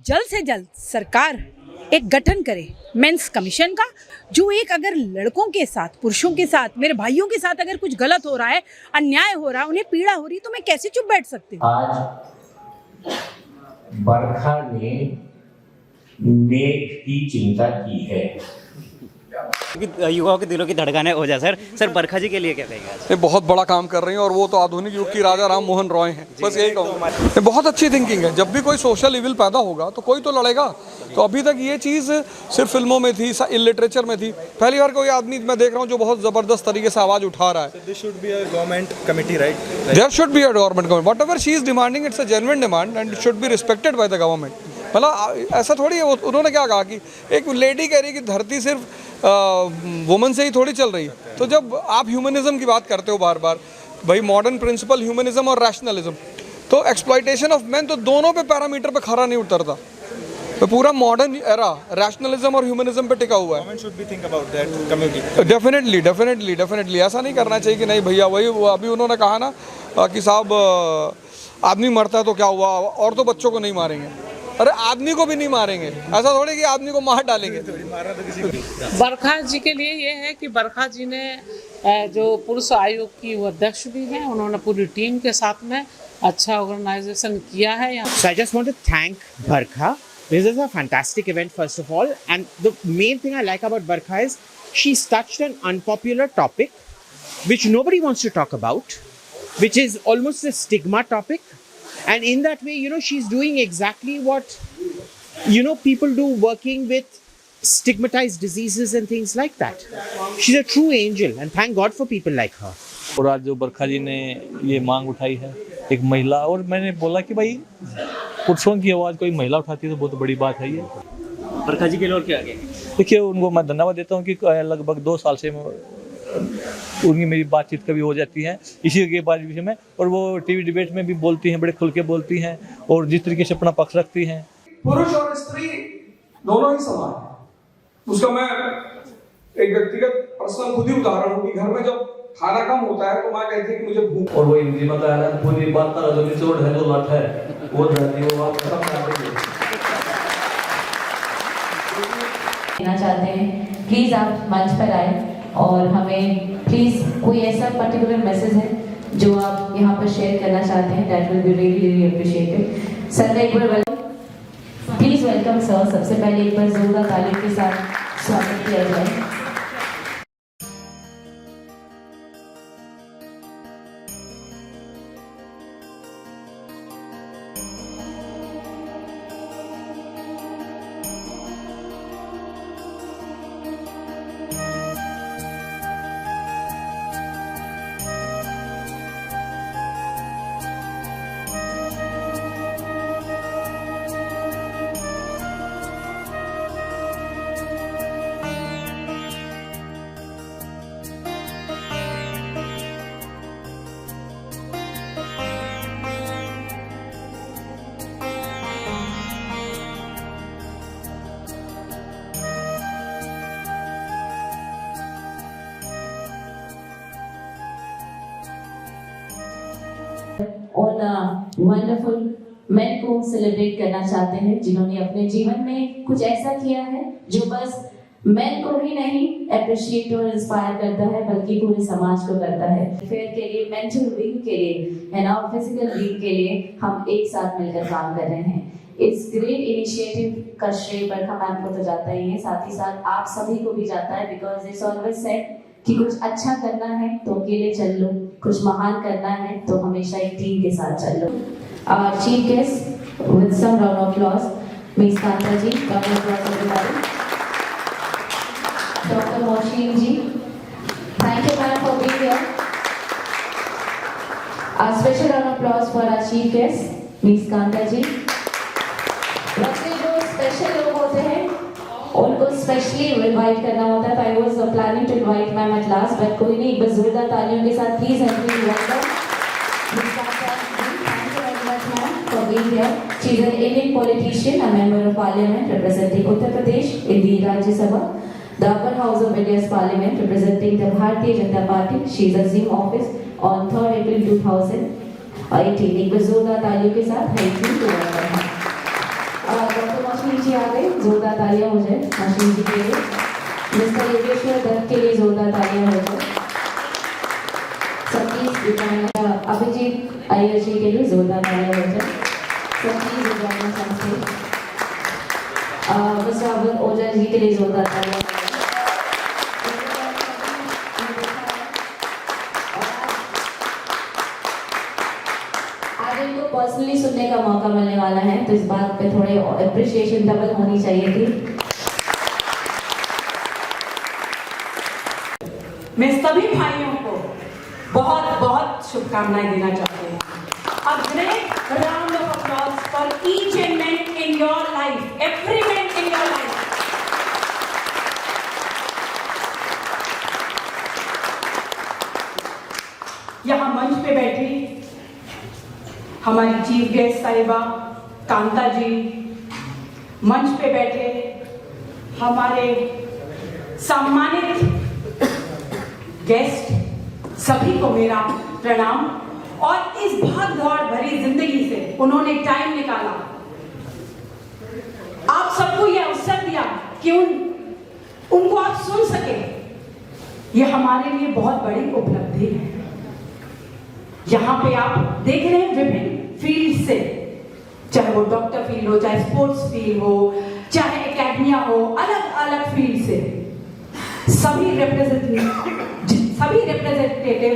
जल्द से जल्द सरकार एक गठन करे मेंस कमीशन का, जो एक अगर लड़कों के साथ, पुरुषों के साथ, मेरे भाइयों के साथ अगर कुछ गलत हो रहा है, अन्याय हो रहा है, उन्हें पीड़ा हो रही है, तो मैं कैसे चुप बैठ सकती हूँ। आज बरखा ने मेघ की चिंता की है। युवाओं के दिलों की धड़कनें हो जाए। सर बरखा जी के लिए क्या कहेंगे आज? ये बहुत बड़ा काम कर रही हैं और वो तो आधुनिक युग की राजा राम मोहन रॉय हैं। बस यही कहूँगा, ये बहुत अच्छी थिंकिंग है। जब भी कोई सोशल इविल पैदा होगा तो कोई तो लड़ेगा। तो अभी तक ये चीज़ सिर्फ फिल्मों में थी, लिटरेचर में थी। पहली बार कोई आदमी मैं देख रहा हूँ जो बहुत ज़बरदस्त तरीके से आवाज़ उठा रहा है। There should be a government committee, right? There should be a government committee. Whatever she is demanding, it's a genuine demand and it should be respected by the government. मतलब ऐसा थोड़ी है। उन्होंने क्या कहा कि एक लेडी कह रही है कि धरती सिर्फ वुमन से ही थोड़ी चल रही है। तो जब आप ह्यूमनिज्म की बात करते हो बार बार, भाई मॉडर्न प्रिंसिपल ह्यूमनिज्म और रैशनलिज्म, तो एक्सप्लॉइटेशन ऑफ मैन तो दोनों पे पैरामीटर पे खरा नहीं उतरता। तो पूरा मॉडर्न एरा रैशनलिज्म और ह्यूमनिज्म पे टिका हुआ है। Government should be think about that community. Definitely ऐसा नहीं करना चाहिए कि नहीं भैया वही अभी उन्होंने कहा ना कि साहब आदमी मरता है तो क्या हुआ, और तो बच्चों को नहीं मारेंगे। अरे आदमी को भी नहीं मारेंगे, ऐसा थोड़ी कि आदमी को मार डालेंगे। बरखा जी के लिए ये है कि बरखा जी ने जो पुरुष आयोग की वो अध्यक्ष भी हैं, उन्होंने पूरी टीम के साथ में अच्छा ऑर्गेनाइजेशन किया है। So I just want to thank Barkha. This is a fantastic event, first of all. And the main thing I like about Barkha is she's touched an unpopular topic which nobody wants to talk about, which is almost a stigma topic. And in that way, she's doing exactly what, people do working with stigmatized diseases and things like that. She's a true angel and thank God for people like her. और आज जो बरखा जी ने ये मांग उठाई है एक महिला, और मैंने बोला कि भाई पुरुषों की आवाज़ कोई महिला उठाती है तो बहुत बड़ी बात है ये। बरखा जी के लिए और क्या कहेंगे? देखिए उनको मैं धन्यवाद देता हूँ कि लगभग 2 साल से उनकी मेरी बातचीत कभी हो जाती है इसी के बारे विषय में, और वो टीवी डिबेट में भी बोलती हैं, बड़े खुल के बोलती हैं और जिस तरीके से अपना पक्ष रखती हैं। पुरुष और स्त्री दोनों ही समान है। उसका मैं एक व्यक्तिगत पर्सनल खुद ही उदाहरण हूँ कि घर में जब खाना कम होता है तो माँ कहती है कि मुझे भूख, और वो हिंदी में कहा है पूरी बात का जो निचोड़ है जो लट है वो रहती है, वो बात खत्म कर देंगे। कहना चाहते हैं प्लीज आप मंच पर आए और हमें प्लीज कोई ऐसा पर्टिकुलर मैसेज है जो आप यहाँ पर शेयर करना चाहते हैं, that will be really appreciated. Sir का एक बार प्लीज वेलकम सर। सबसे पहले एक बार जोरदार तालियों के साथ स्वागत किया जाए। ऑन वंडरफुल मेन को सेलिब्रेट करना चाहते हैं जिन्होंने अपने जीवन में कुछ ऐसा किया है जो बस मेन को ही नहीं अप्रिशिएट और इंस्पायर करता है बल्कि पूरे समाज को करता है। फेयर के लिए, मेंटल विंग के लिए एंड आवर फिजिकल विंग के लिए हम एक साथ मिलकर काम कर रहे हैं। इस ग्रेट इनिशिएटिव का श्रेय बरखा मैम को तो जाता ही है, साथ ही साथ आप सभी को भी जाता है, बिकॉज इट्स ऑलवेज सेड कि कुछ अच्छा करना है तो अकेले चल लो, कुछ महान करना है तो हमेशा एक टीम के साथ चल लो। Chief guest with some round of applause, miss Kanta ji, round of applause everybody. Doctor Mohsin ji, thank you ma'am for being here. A special round of applause for our chief guest, miss Kanta ji. वैसे जो स्पेशल लोग होते हैं उनको स्पेशली इनवाइट करना होता है, तो I was planning to invite ma'am at last, but कोई नहीं, बस जोरदार तालियों के साथ please and please welcome miss Kanta ji. Thank you very much ma'am for being here. She is an Indian politician, a member of parliament representing Uttar Pradesh in the Rajya Sabha, the upper house of India's parliament representing the Bharatiya Janata Party. She is assumed office on 3rd April 2018. एक बार जोरदार तालियों के साथ thank you to all. Doctor ji आ गए, जोरदार तालियां हो जाए आशीष जी के लिए। मिस्टर योगेश्वर दत्त के लिए जोरदार तालियां हो जाए। सतीश विद्वान अभिजीत अय्यर जी के लिए जोरदार तालियां हो जाए। सतीश विद्वान संस्कृत मिस्टर अवध ओझा जी के लिए जोरदार तालियां हो जाए। आज इनको पर्सनली सुनने का मौका मिलने वाला है, तो इस बात पे थोड़े अप्रिशिएशन डबल होनी चाहिए थी। मैं सभी भाइयों को बहुत बहुत शुभकामनाएं देना चाहती हूँ। A great round of applause for each and man in your life, every man in your life. यहाँ मंच पे बैठी हमारी चीफ गेस्ट साहिबा कांता जी, मंच पे बैठे हमारे सम्मानित गेस्ट, सभी को मेरा प्रणाम। और इस भाग दौड़ भरी जिंदगी से उन्होंने टाइम निकाला, आप सबको यह अवसर दिया कि उनको आप सुन सके, यह हमारे लिए बहुत बड़ी उपलब्धि है। यहाँ पे आप देख रहे हैं विभिन्न फील्ड से, चाहे वो डॉक्टर फील्ड हो, चाहे स्पोर्ट्स फील्ड हो, चाहे एकेडमिया हो, अलग अलग फील्ड से सभी रिप्रेजेंटेटिव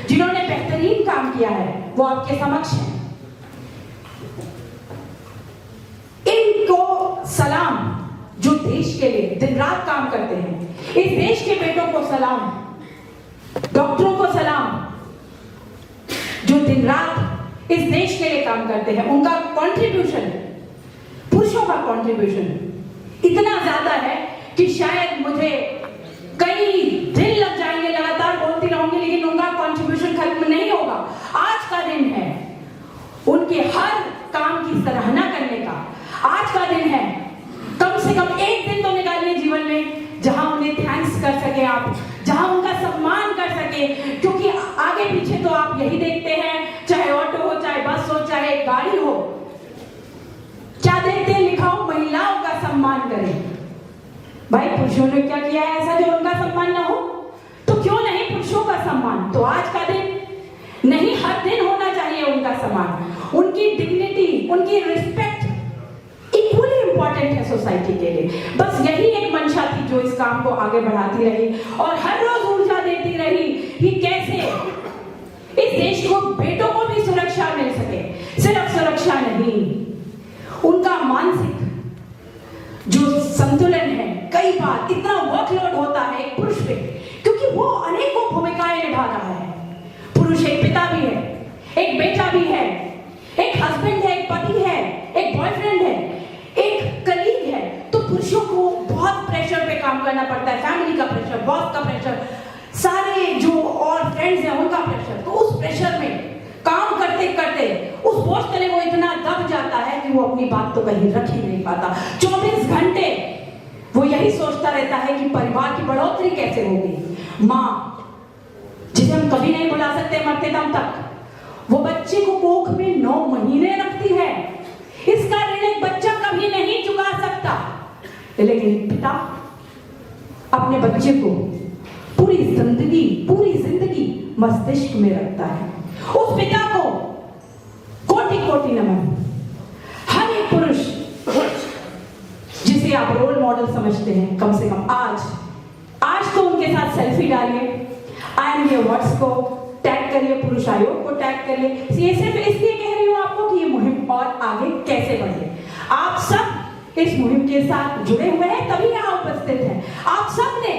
जिन्होंने बेहतरीन काम किया है वो आपके समक्ष हैं। इनको सलाम जो देश के लिए दिन रात काम करते हैं, इस देश के बेटों को सलाम, डॉक्टरों को सलाम जो दिन रात इस देश के लिए काम करते हैं। उनका कंट्रीब्यूशन, पुरुषों का कंट्रीब्यूशन इतना ज्यादा है कि शायद मुझे कई दिन लग जाएंगे, लगातार बोलती रहूंगी, लेकिन उनका कंट्रीब्यूशन खत्म नहीं होगा। आज का दिन है उनके हर काम की सराहना करने का, आज का दिन है। कम से कम एक दिन तो निकालिए जीवन में जहां उन्हें थैंक्स कर सके आप, जहां उनका सम्मान कर सके, क्योंकि आगे पीछे तो आप यही देखते हैं, चाहे ऑटो हो, चाहे बस हो, चाहे गाड़ी हो, क्या देखते हैं, लिखा हो महिलाओं का सम्मान करें। भाई पुरुषों ने क्या किया है ऐसा जो उनका सम्मान ना हो? तो क्यों नहीं पुरुषों का सम्मान? तो आज का दिन नहीं, हर दिन होना चाहिए उनका सम्मान। उनकी डिग्निटी, उनकी रिस्पेक्ट इक्वली इंपॉर्टेंट है सोसाइटी के लिए। बस यही एक मंशा थी जो इस काम को आगे बढ़ाती रही और हर रोज ऊर्जा देती रही कि कैसे इस देश को, बेटों को भी सुरक्षा मिल सके। सिर्फ सुरक्षा नहीं, उनका मानसिक जो संतुलन है, कई बार इतना वर्कलोड होता है एक पुरुष पे, क्योंकि वो अनेकों भूमिकाएं निभा रहा है। पुरुष एक पिता भी है, एक बेटा भी है, एक हस्बैंड है, एक पति है, एक बॉयफ्रेंड है, एक कलीग है। तो पुरुषों को बहुत प्रेशर पे काम करना पड़ता है, फैमिली का प्रेशर, बॉस का प्रेशर, सारे जो और फ्रेंड्स हैं उनका प्रेशर। तो उस प्रेशर में काम करते करते उस बोझ तले वो इतना दब जाता है कि वो अपनी बात तो कहीं रख ही नहीं पाता। 24 घंटे वो यही सोचता रहता है कि परिवार की बढ़ोतरी कैसे होगी। माँ जिसे हम कभी नहीं भुला सकते मरते दम तक, वो बच्चे को कोख में 9 महीने रखती है। इसका ऋण एक बच्चा कभी नहीं चुका सकता, लेकिन पिता अपने बच्चे को पूरी जिंदगी मस्तिष्क में रखता है। उस पिता को कोटि कोटि नमन। हर एक पुरुष जिसे आप रोल मॉडल समझते हैं, कम से कम आज तो उनके साथ सेल्फी डालिए, IMA अवार्ड्स को टैग करिए, पुरुष आयोग को टैग करिए। ये सिर्फ इसलिए कह रही हूँ आपको कि ये मुहिम और आगे कैसे बढ़े। आप सब इस मुहिम के साथ जुड़े हुए हैं, तभी यहाँ उपस्थित हैं। आप सब ने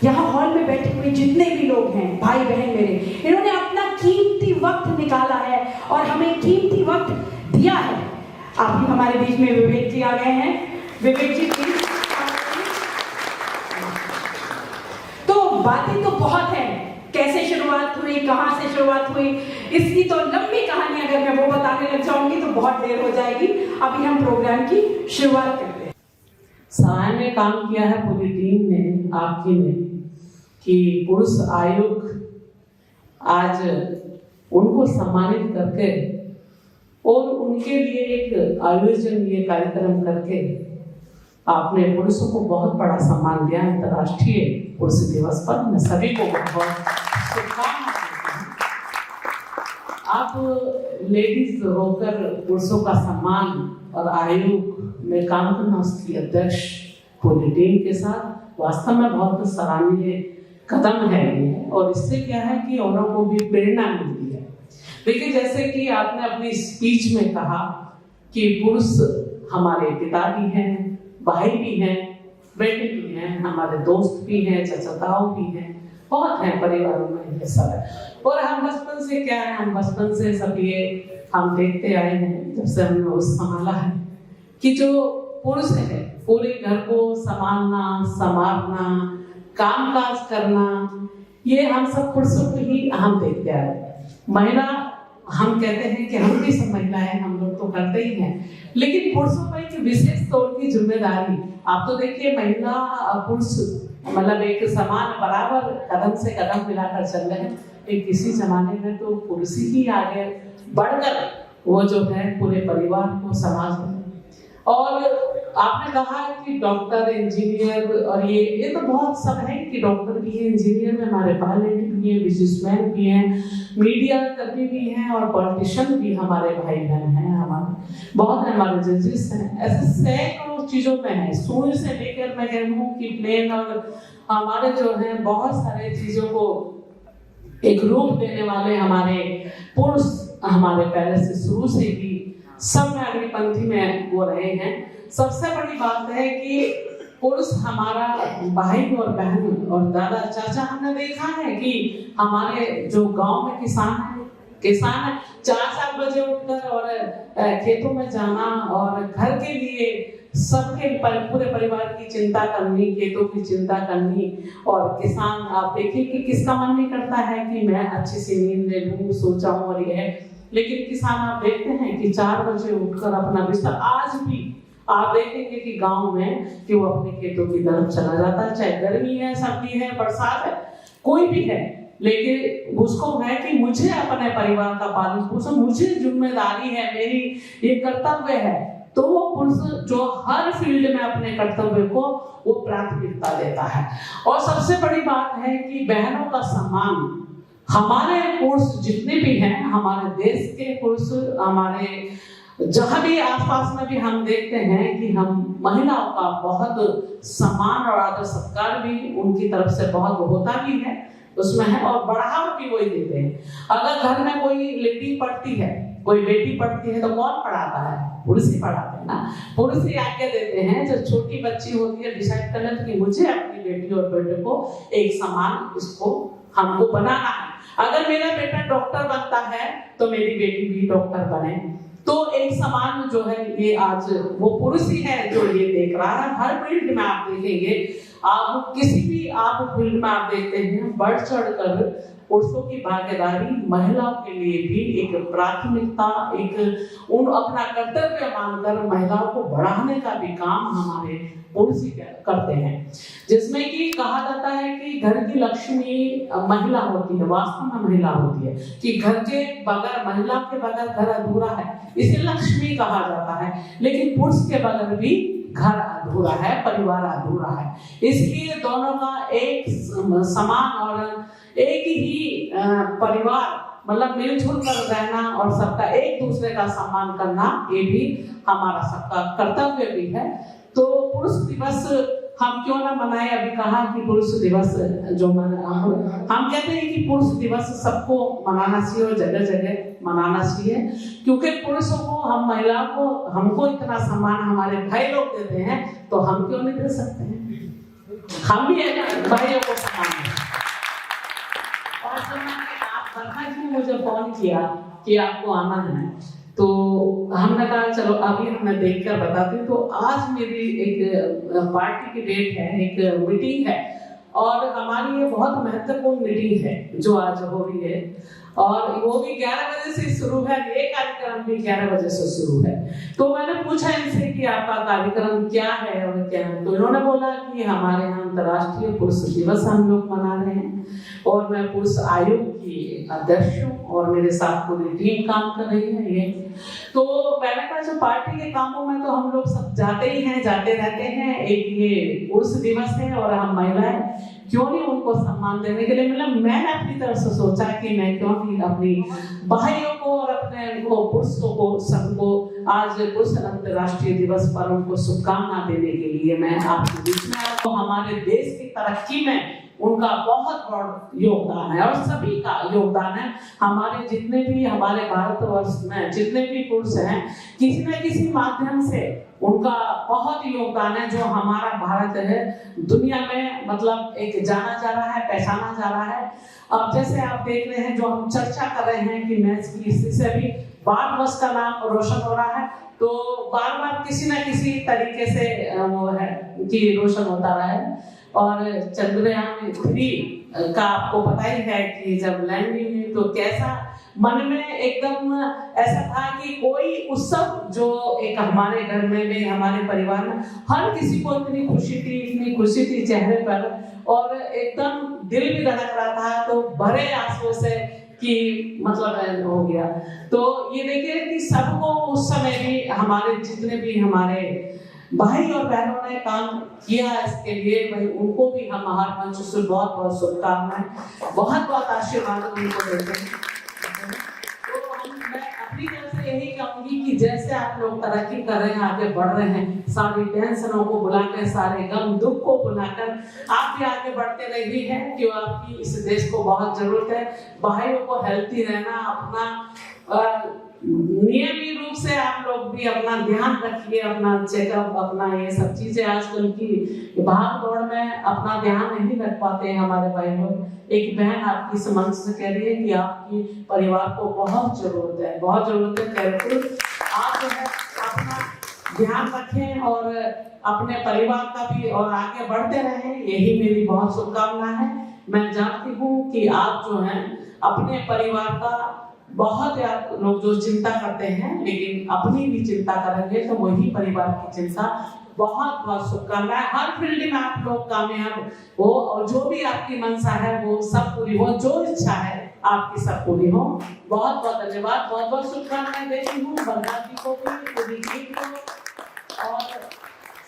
यहाँ हॉल में बैठे हुए जितने भी लोग हैं, भाई बहन मेरे, इन्होंने अपना कीमती वक्त निकाला है और हमें कीमती वक्त दिया है। अभी हमारे बीच में विवेक जी आ गए हैं। विवेक जी प्लीज। तो बातें तो बहुत है, कैसे शुरुआत हुई, कहाँ से शुरुआत हुई, इसकी तो लंबी कहानी अगर मैं वो बताने लग जाऊंगी तो बहुत देर हो जाएगी। अभी हम प्रोग्राम की शुरुआत करते हैं। सहाय में काम किया है पूरी टीम ने, आपकी ने, कि पुरुष आयोग आज उनको सम्मानित करके और उनके लिए एक आयोजन, ये कार्यक्रम करके आपने पुरुषों को बहुत बड़ा सम्मान दिया अंतर्राष्ट्रीय पुरुष दिवस पर। मैं सभी को बहुत बहुत शुभकामनाएं देती हूं। आप लेडीज होकर पुरुषों का सम्मान और आयोग में काम करना, उसकी अध्यक्ष पूरी टीम के साथ वास्तव में बहुत सराहनीय कदम है ये। और इससे क्या है कि औरों को भी प्रेरणा मिलती है। देखिए, जैसे कि आपने अपनी स्पीच में कहा कि पुरुष हमारे पिता भी हैं, भाई भी हैं, बेटे भी हैं, हमारे दोस्त भी हैं, चचाताओ भी हैं, बहुत हैं परिवारों में ये सब है। और हम बचपन से क्या है, हम बचपन से सब ये हम देखते आए हैं, जब से हमने उस संभाला है कि जो पुरुष है पूरे घर को संभालना, संवारना, काम काज करना, ये हम सब पुरुषों को ही हम देखते आए। महिला, हम कहते हैं कि हम भी सब महिलाएं, हम लोग तो करते ही हैं, लेकिन पुरुषों पर एक विशेष तौर की जिम्मेदारी। आप तो देखिए, महिला पुरुष मतलब एक समान बराबर कदम से कदम मिलाकर चल रहे हैं। एक किसी जमाने में तो पुरुष ही आगे बढ़कर वो जो है पूरे परिवार को समाज में। और आपने कहा कि डॉक्टर, इंजीनियर, और ये तो बहुत सब है कि डॉक्टर भी है, इंजीनियर में हमारे पायलट भी हैं, बिजनेसमैन भी हैं, मीडिया कर्मी भी हैं, और पॉलिटिशियन भी हमारे भाई बहन हैं, हमारे बहुत है, हमारे जजेस हैं। ऐसे सैकड़ों चीजों में है, सुई से लेकर मैं कहूँ कि प्लेन, और हमारे जो है बहुत सारे चीजों को एक रूप देने वाले हमारे पुरुष हमारे पहले से शुरू से ही सब में अग्निपंथी में वो रहे हैं। सबसे बड़ी बात है कि पुरुष हमारा भाई और बहन और दादा चाचा, हमने देखा है कि हमारे जो गांव में किसान है 4-7 बजे उठकर और खेतों में जाना और घर के लिए सबके पूरे परिवार की चिंता करनी, खेतों की चिंता करनी। और किसान, आप देखिए कि किसका मन नहीं करता है कि मैं अच्छी सी नींद ले लूं, सो जाऊं, और ये है। लेकिन किसान आप देखते हैं कि 4 बजे उठकर अपना बिस्तर, आज भी आप देखेंगे कि गांव में कि वो अपने खेतों की तरफ चला जाता है, चाहे गर्मी है, सर्दी है, बरसात है, कोई भी है, लेकिन उसको है कि मुझे अपने परिवार का पालन पोषण, मुझे जिम्मेदारी है, मेरी ये कर्तव्य है। तो वो पुरुष जो हर फील्ड में अपने कर्तव्य को वो प्राथमिकता देता है। और सबसे बड़ी बात है कि बहनों का सम्मान, हमारे पुरुष जितने भी हैं, हमारे देश के पुरुष, हमारे जहां भी आसपास में भी हम देखते हैं कि हम महिलाओं का बहुत सम्मान और आदर सत्कार भी उनकी तरफ से बहुत होता भी है, उसमें है, और बढ़ावा भी वही देते हैं। अगर घर में कोई लेडी पढ़ती है, कोई बेटी पढ़ती है, तो कौन पढ़ाता है? पुरुष ही पढ़ाते हैं ना। पुरुष ही आज्ञा देते हैं। जब छोटी बच्ची होती है, डिसाइड कर लेते कि मुझे अपनी बेटी और बेटे को एक समान इसको हमको बनाना है। अगर मेरा बेटा डॉक्टर बनता है तो मेरी बेटी भी डॉक्टर बने। तो एक समान जो है, ये आज वो पुरुष ही है जो ये देख रहा है। हर फील्ड में आप देखेंगे, आप किसी भी आप फील्ड में आप देखते हैं, बढ़ चढ़ कर पुरुषों की भागीदारी महिलाओं के लिए भी एक प्राथमिकता, एक उन अपना कर्तव्य मानकर महिलाओं को बढ़ाने का भी काम हमारे पुरुष ही करते हैं। जिसमें कि कहा जाता है कि घर की लक्ष्मी महिला होती है, वास्तव में महिला होती है, कि घर के बगैर, महिला के बगैर घर अधूरा है, इसे लक्ष्मी कहा जाता है। लेकिन पुरुष के बगैर भी घर अधूरा है, परिवार अधूरा है। इसलिए दोनों का एक समान और एक ही परिवार, मतलब मिलजुल कर रहना और सबका एक दूसरे का सम्मान करना, ये भी हमारा सबका कर्तव्य भी है। तो पुरुष दिवस हम क्यों ना मनाएं? अभी कहा कि पुरुष दिवस जो हम कहते हैं कि पुरुष दिवस सबको मनाना चाहिए और जगह जगह मनाना चाहिए, क्योंकि पुरुषों को, हम महिलाओं को, हमको इतना सम्मान हमारे भाई लोग देते हैं, तो हम क्यों नहीं दे सकते हैं? हम भी भाइयों को सम्मान दें। और आप बरखा जी ने मुझे फोन किया कि आपको आना है, तो हमने कहा चलो अभी हमें देखकर बताती हूँ। तो आज मेरी एक पार्टी की डेट है, एक मीटिंग है, और हमारी ये बहुत महत्वपूर्ण मीटिंग है जो आज हो रही है। और वो भी 11 बजे से शुरू है, ये कार्यक्रम भी 11 बजे से शुरू है। तो मैंने पूछा इनसे कि आपका कार्यक्रम क्या है और क्या है, तो इन्होंने बोला कि हमारे यहाँ अंतर्राष्ट्रीय पुरुष दिवस हम लोग मना रहे हैं और मैं पुरुष आयोग की अध्यक्ष हूँ और मेरे साथ पूरी टीम काम कर रही है ये। तो मैंने कहा जो पार्टी के कामों में तो हम लोग सब जाते ही हैं, जाते रहते हैं, एक ये पुरुष दिवस है और हम महिलाएं क्यों नहीं उनको सम्मान देने के लिए, मतलब मैंने अपनी तरफ से सोचा कि मैं क्यों नहीं अपनी भाइयों को और अपने उनको पुरुषों को सबको आज पुरुष अंतर्राष्ट्रीय दिवस पर उनको शुभकामना देने के लिए मैं आपके बीच में आया। तो हमारे देश की तरक्की में उनका बहुत बड़ा योगदान है और सभी का योगदान है। हमारे जितने भी हमारे भारतवर्ष में जितने भी पुरुष हैं, किसी न किसी माध्यम से उनका बहुत योगदान है। जो हमारा भारत है दुनिया में मतलब एक जाना जा रहा है, पहचाना जा रहा है। अब जैसे आप देख रहे हैं जो हम चर्चा कर रहे हैं कि मैच की, इससे भी भारतवर्ष का नाम रोशन हो रहा है। तो बार बार किसी न किसी तरीके से वो है कि रोशन होता रहा है। और चंद्रयान 3 का आपको पता ही है कि जब लैंडिंग हुई तो कैसा मन में एकदम ऐसा था कि कोई उत्सव जो एक हमारे घर में भी हमारे परिवार में हर किसी को इतनी खुशी थी चेहरे पर और एकदम दिल भी धड़क रहा था। तो भरे आंसुओं से कि मतलब हो गया। तो ये देखिए कि सबको उस समय भी हमारे जितने भी हमारे भाई और बहनों ने काम किया इसके लिए, भाई उनको भी हम हर मंच से बहुत बहुत शुभकामनाएं, बहुत बहुत आशीर्वाद उनको देते हैं। तो मैं अपनी तरफ से यही कहूंगी कि जैसे आप लोग तरक्की कर रहे हैं, आगे बढ़ रहे हैं, सारी टेंशनों को बुलाकर, सारे गम दुख को बुलाकर आप भी आगे बढ़ते रहिए हैं कि आपकी इस देश को बहुत जरूरत है। भाइयों को हेल्थी रहना, अपना नियमित रूप से आप लोग भी अपना ध्यान रखिए, अपना चेकअप, अपना ये सब चीजें आजकल की भाग दौड़ में अपना ध्यान नहीं रख पाते हैं हमारे भाई लोग। एक बहन आपकी समझ से कह रही है कि आपकी परिवार को बहुत जरूरत है, बहुत जरूरत है। आप जो है अपना ध्यान रखें और अपने परिवार का भी और आगे बढ़ते रहें, यही मेरी बहुत शुभकामना है। मैं जानती हूँ कि आप जो है अपने परिवार का बहुत लोग जो चिंता करते हैं, लेकिन अपनी भी चिंता करेंगे तो वही परिवार की चिंता। बहुत बहुत शुभकामनाएं, हर फील्ड में आप लोग कामयाब हो और जो भी आपकी मंशा है वो सब पूरी हो, जो इच्छा है आपकी सब पूरी हो। बहुत बहुत धन्यवाद, बहुत बहुत शुभकामनाएं देती हूँ बरखा जी को भी, पूरी टीम को और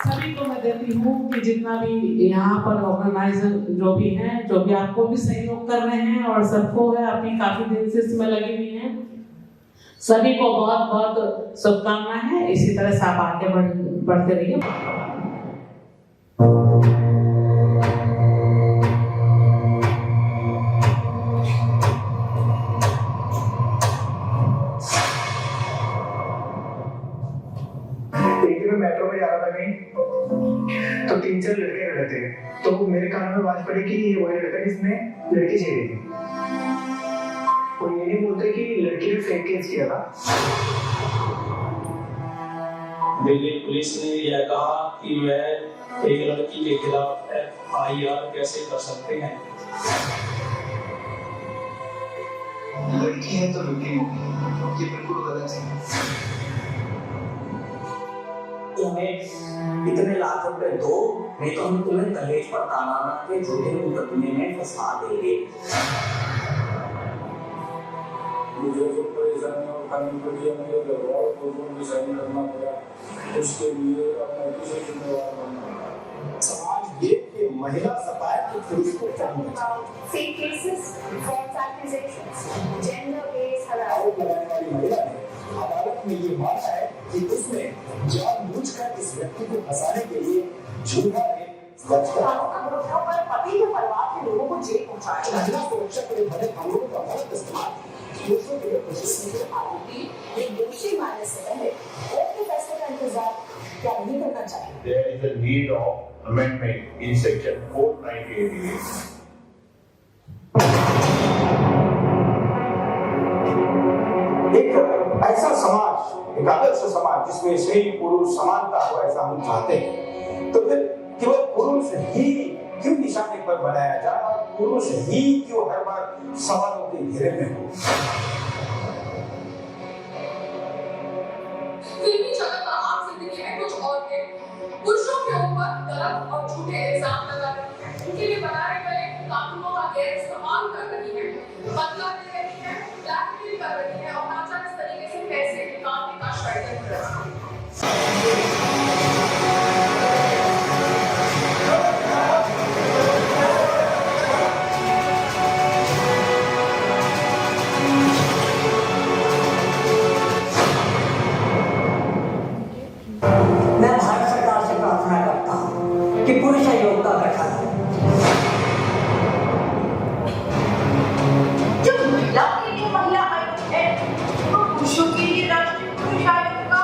सभी को मैं देती हूँ कि जितना भी यहाँ पर ऑर्गेनाइजर जो भी हैं, जो भी आपको भी सहयोग कर रहे हैं और सबको है अपनी काफी दिन से इसमें लगी हुई हैं, सभी को बहुत बहुत शुभकामनाएं हैं। इसी तरह से आप आगे बढ़ते रहिए। मेट्रो में जा रहा था कहीं तो 3-4 लड़के खड़े थे, तो मेरे कान में आवाज पड़ी कि ये वही लड़का जिसने लड़की छेड़ी थी। और ये नहीं बोलते कि लड़की ने फेक केस किया था। दिल्ली पुलिस ने यह कहा कि वह एक लड़की के खिलाफ FIR कैसे कर सकते हैं। लड़की है तो लड़की होगी, ये बिल्कुल गलत है। तुम्हें इतने लाख रुपए दो, नहीं तो हम तुम्हें दहेज पर ताना रख के झूठे मुकदमे में फंसा देंगे। मुझे जो परेशानी और खाने के लिए मुझे दबाव को सहन करना पड़ा, उसके लिए अपना किसी जिम्मेवार बनना पड़ा। समाज ये कि महिला सफाई के पुरुष को Fake cases, false accusations, gender based आरोप लगाने वाली महिला ने अदालत में ये माना है कि उसने जानबूझकर इस व्यक्ति को फंसाने के लिए झूठा पति के परिवार के लोगों को जेल पहुंचाया। महिला सुरक्षा के लिए बने कानूनों का गलत इस्तेमाल दोषियों के लिए कोशिश आरोपी एक दोषी मानने से पहले कोर्ट के फैसले का इंतजार क्या नहीं करना चाहिए। There is a need of amendment in section 498A. एक ऐसा समाज, एक आदर्श समाज जिसमें स्त्री पुरुष समानता हो, ऐसा हम चाहते हैं। तो फिर केवल पुरुष ही क्यों निशाने पर बनाया जाए और पुरुष ही क्यों हर बार सवालों के घेरे में हो। फिल्मी जगत का आम जिंदगी में कुछ और है। पुरुषों के ऊपर गलत और झूठे इल्जाम लगा रही है, उनके लिए बनाए गए कानूनों का गैर इस्तेमाल कर रही है, बदला ले रही है, ब्लैकमेल कर रही है और ना जाने इस तरीके से पैसे निकालने का षड्यंत्र कर रही है। मैं भारत सरकार से प्रार्थना करता हूं कि पुरुष आयोग का गठन जब महिला के लिए महिला आयोग है तो पुरुषों के लिए राष्ट्रीय पुरुष आयोग का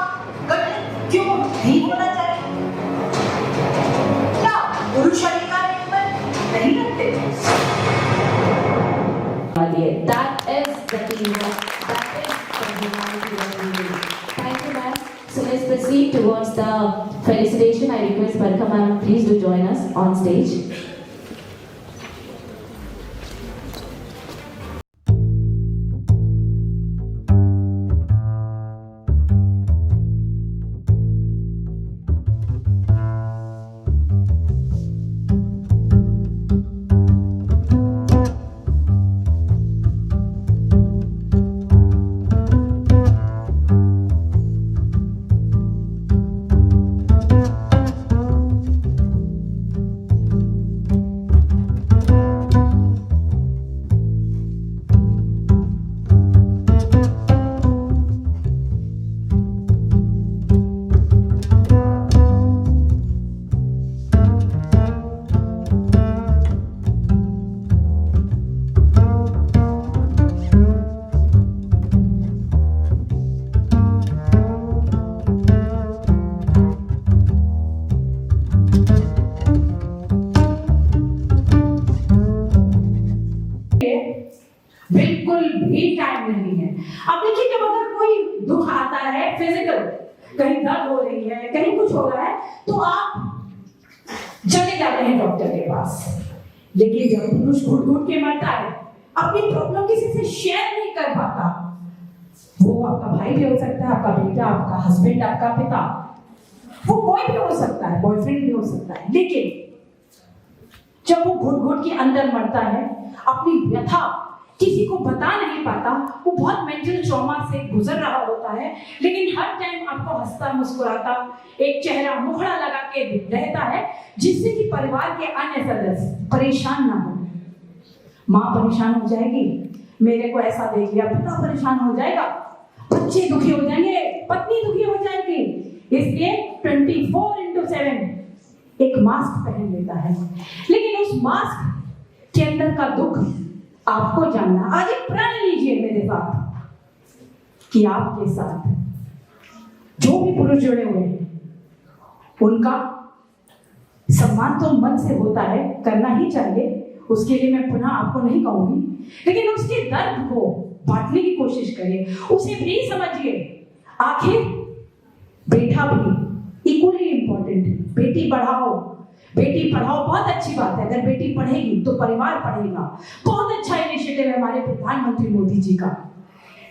गठन क्यों नहीं होना चाहिए? क्या पुरुष अधिकार इन पर नहीं रखते? That is the teamwork. That is the humanity that we need. Thank you, ma'am. So let's proceed towards the felicitation. I request Barkha ma'am, please do join us on stage. बिल्कुल भी टाइम नहीं है। अब देखिए जब अगर कोई दुख आता है फिजिकल, कहीं दर्द हो रही है, कहीं कुछ हो रहा है, तो आप चले जाते हैं डॉक्टर के पास। लेकिन जब पुरुष घुट घुट के मरता है, अपनी प्रॉब्लम किसी से शेयर नहीं कर पाता, वो आपका भाई भी हो सकता है, आपका बेटा, आपका हस्बैंड, आपका पिता, वो कोई भी हो सकता है, बॉयफ्रेंड भी हो सकता है। लेकिन जब वो घुट घुट के अंदर मरता है, अपनी व्यथा किसी को बता नहीं पाता, वो बहुत मेंटल ट्रॉमा से गुजर रहा होता है, लेकिन हर टाइम आपको हंसता मुस्कुराता एक चेहरा मुखड़ा लगा के रहता है, जिससे कि परिवार के अन्य सदस्य परेशान ना हो। माँ परेशान हो जाएगी, मेरे को ऐसा देख लिया, पिता परेशान हो जाएगा, बच्चे दुखी हो जाएंगे, पत्नी दुखी हो जाएगी। इसलिए 24/7 एक मास्क पहन लेता है। लेकिन उस मास्क के अंदर का दुख आपको जानना। आज एक प्रण लीजिए मेरे साथ कि आपके साथ जो भी पुरुष जुड़े हुए हैं, उनका सम्मान तो मन से होता है, करना ही चाहिए, उसके लिए मैं पुनः आपको नहीं कहूंगी, लेकिन उसके दर्द को बांटने की कोशिश करिए, उसे भी समझिए। आखिर बेटा भी इक्वली इंपॉर्टेंट है। बेटी पढ़ाओ, बेटी पढ़ाओ बहुत अच्छी बात है, अगर बेटी पढ़ेगी तो परिवार पढ़ेगा, बहुत अच्छा इनिशिएटिव है हमारे प्रधानमंत्री मोदी जी का।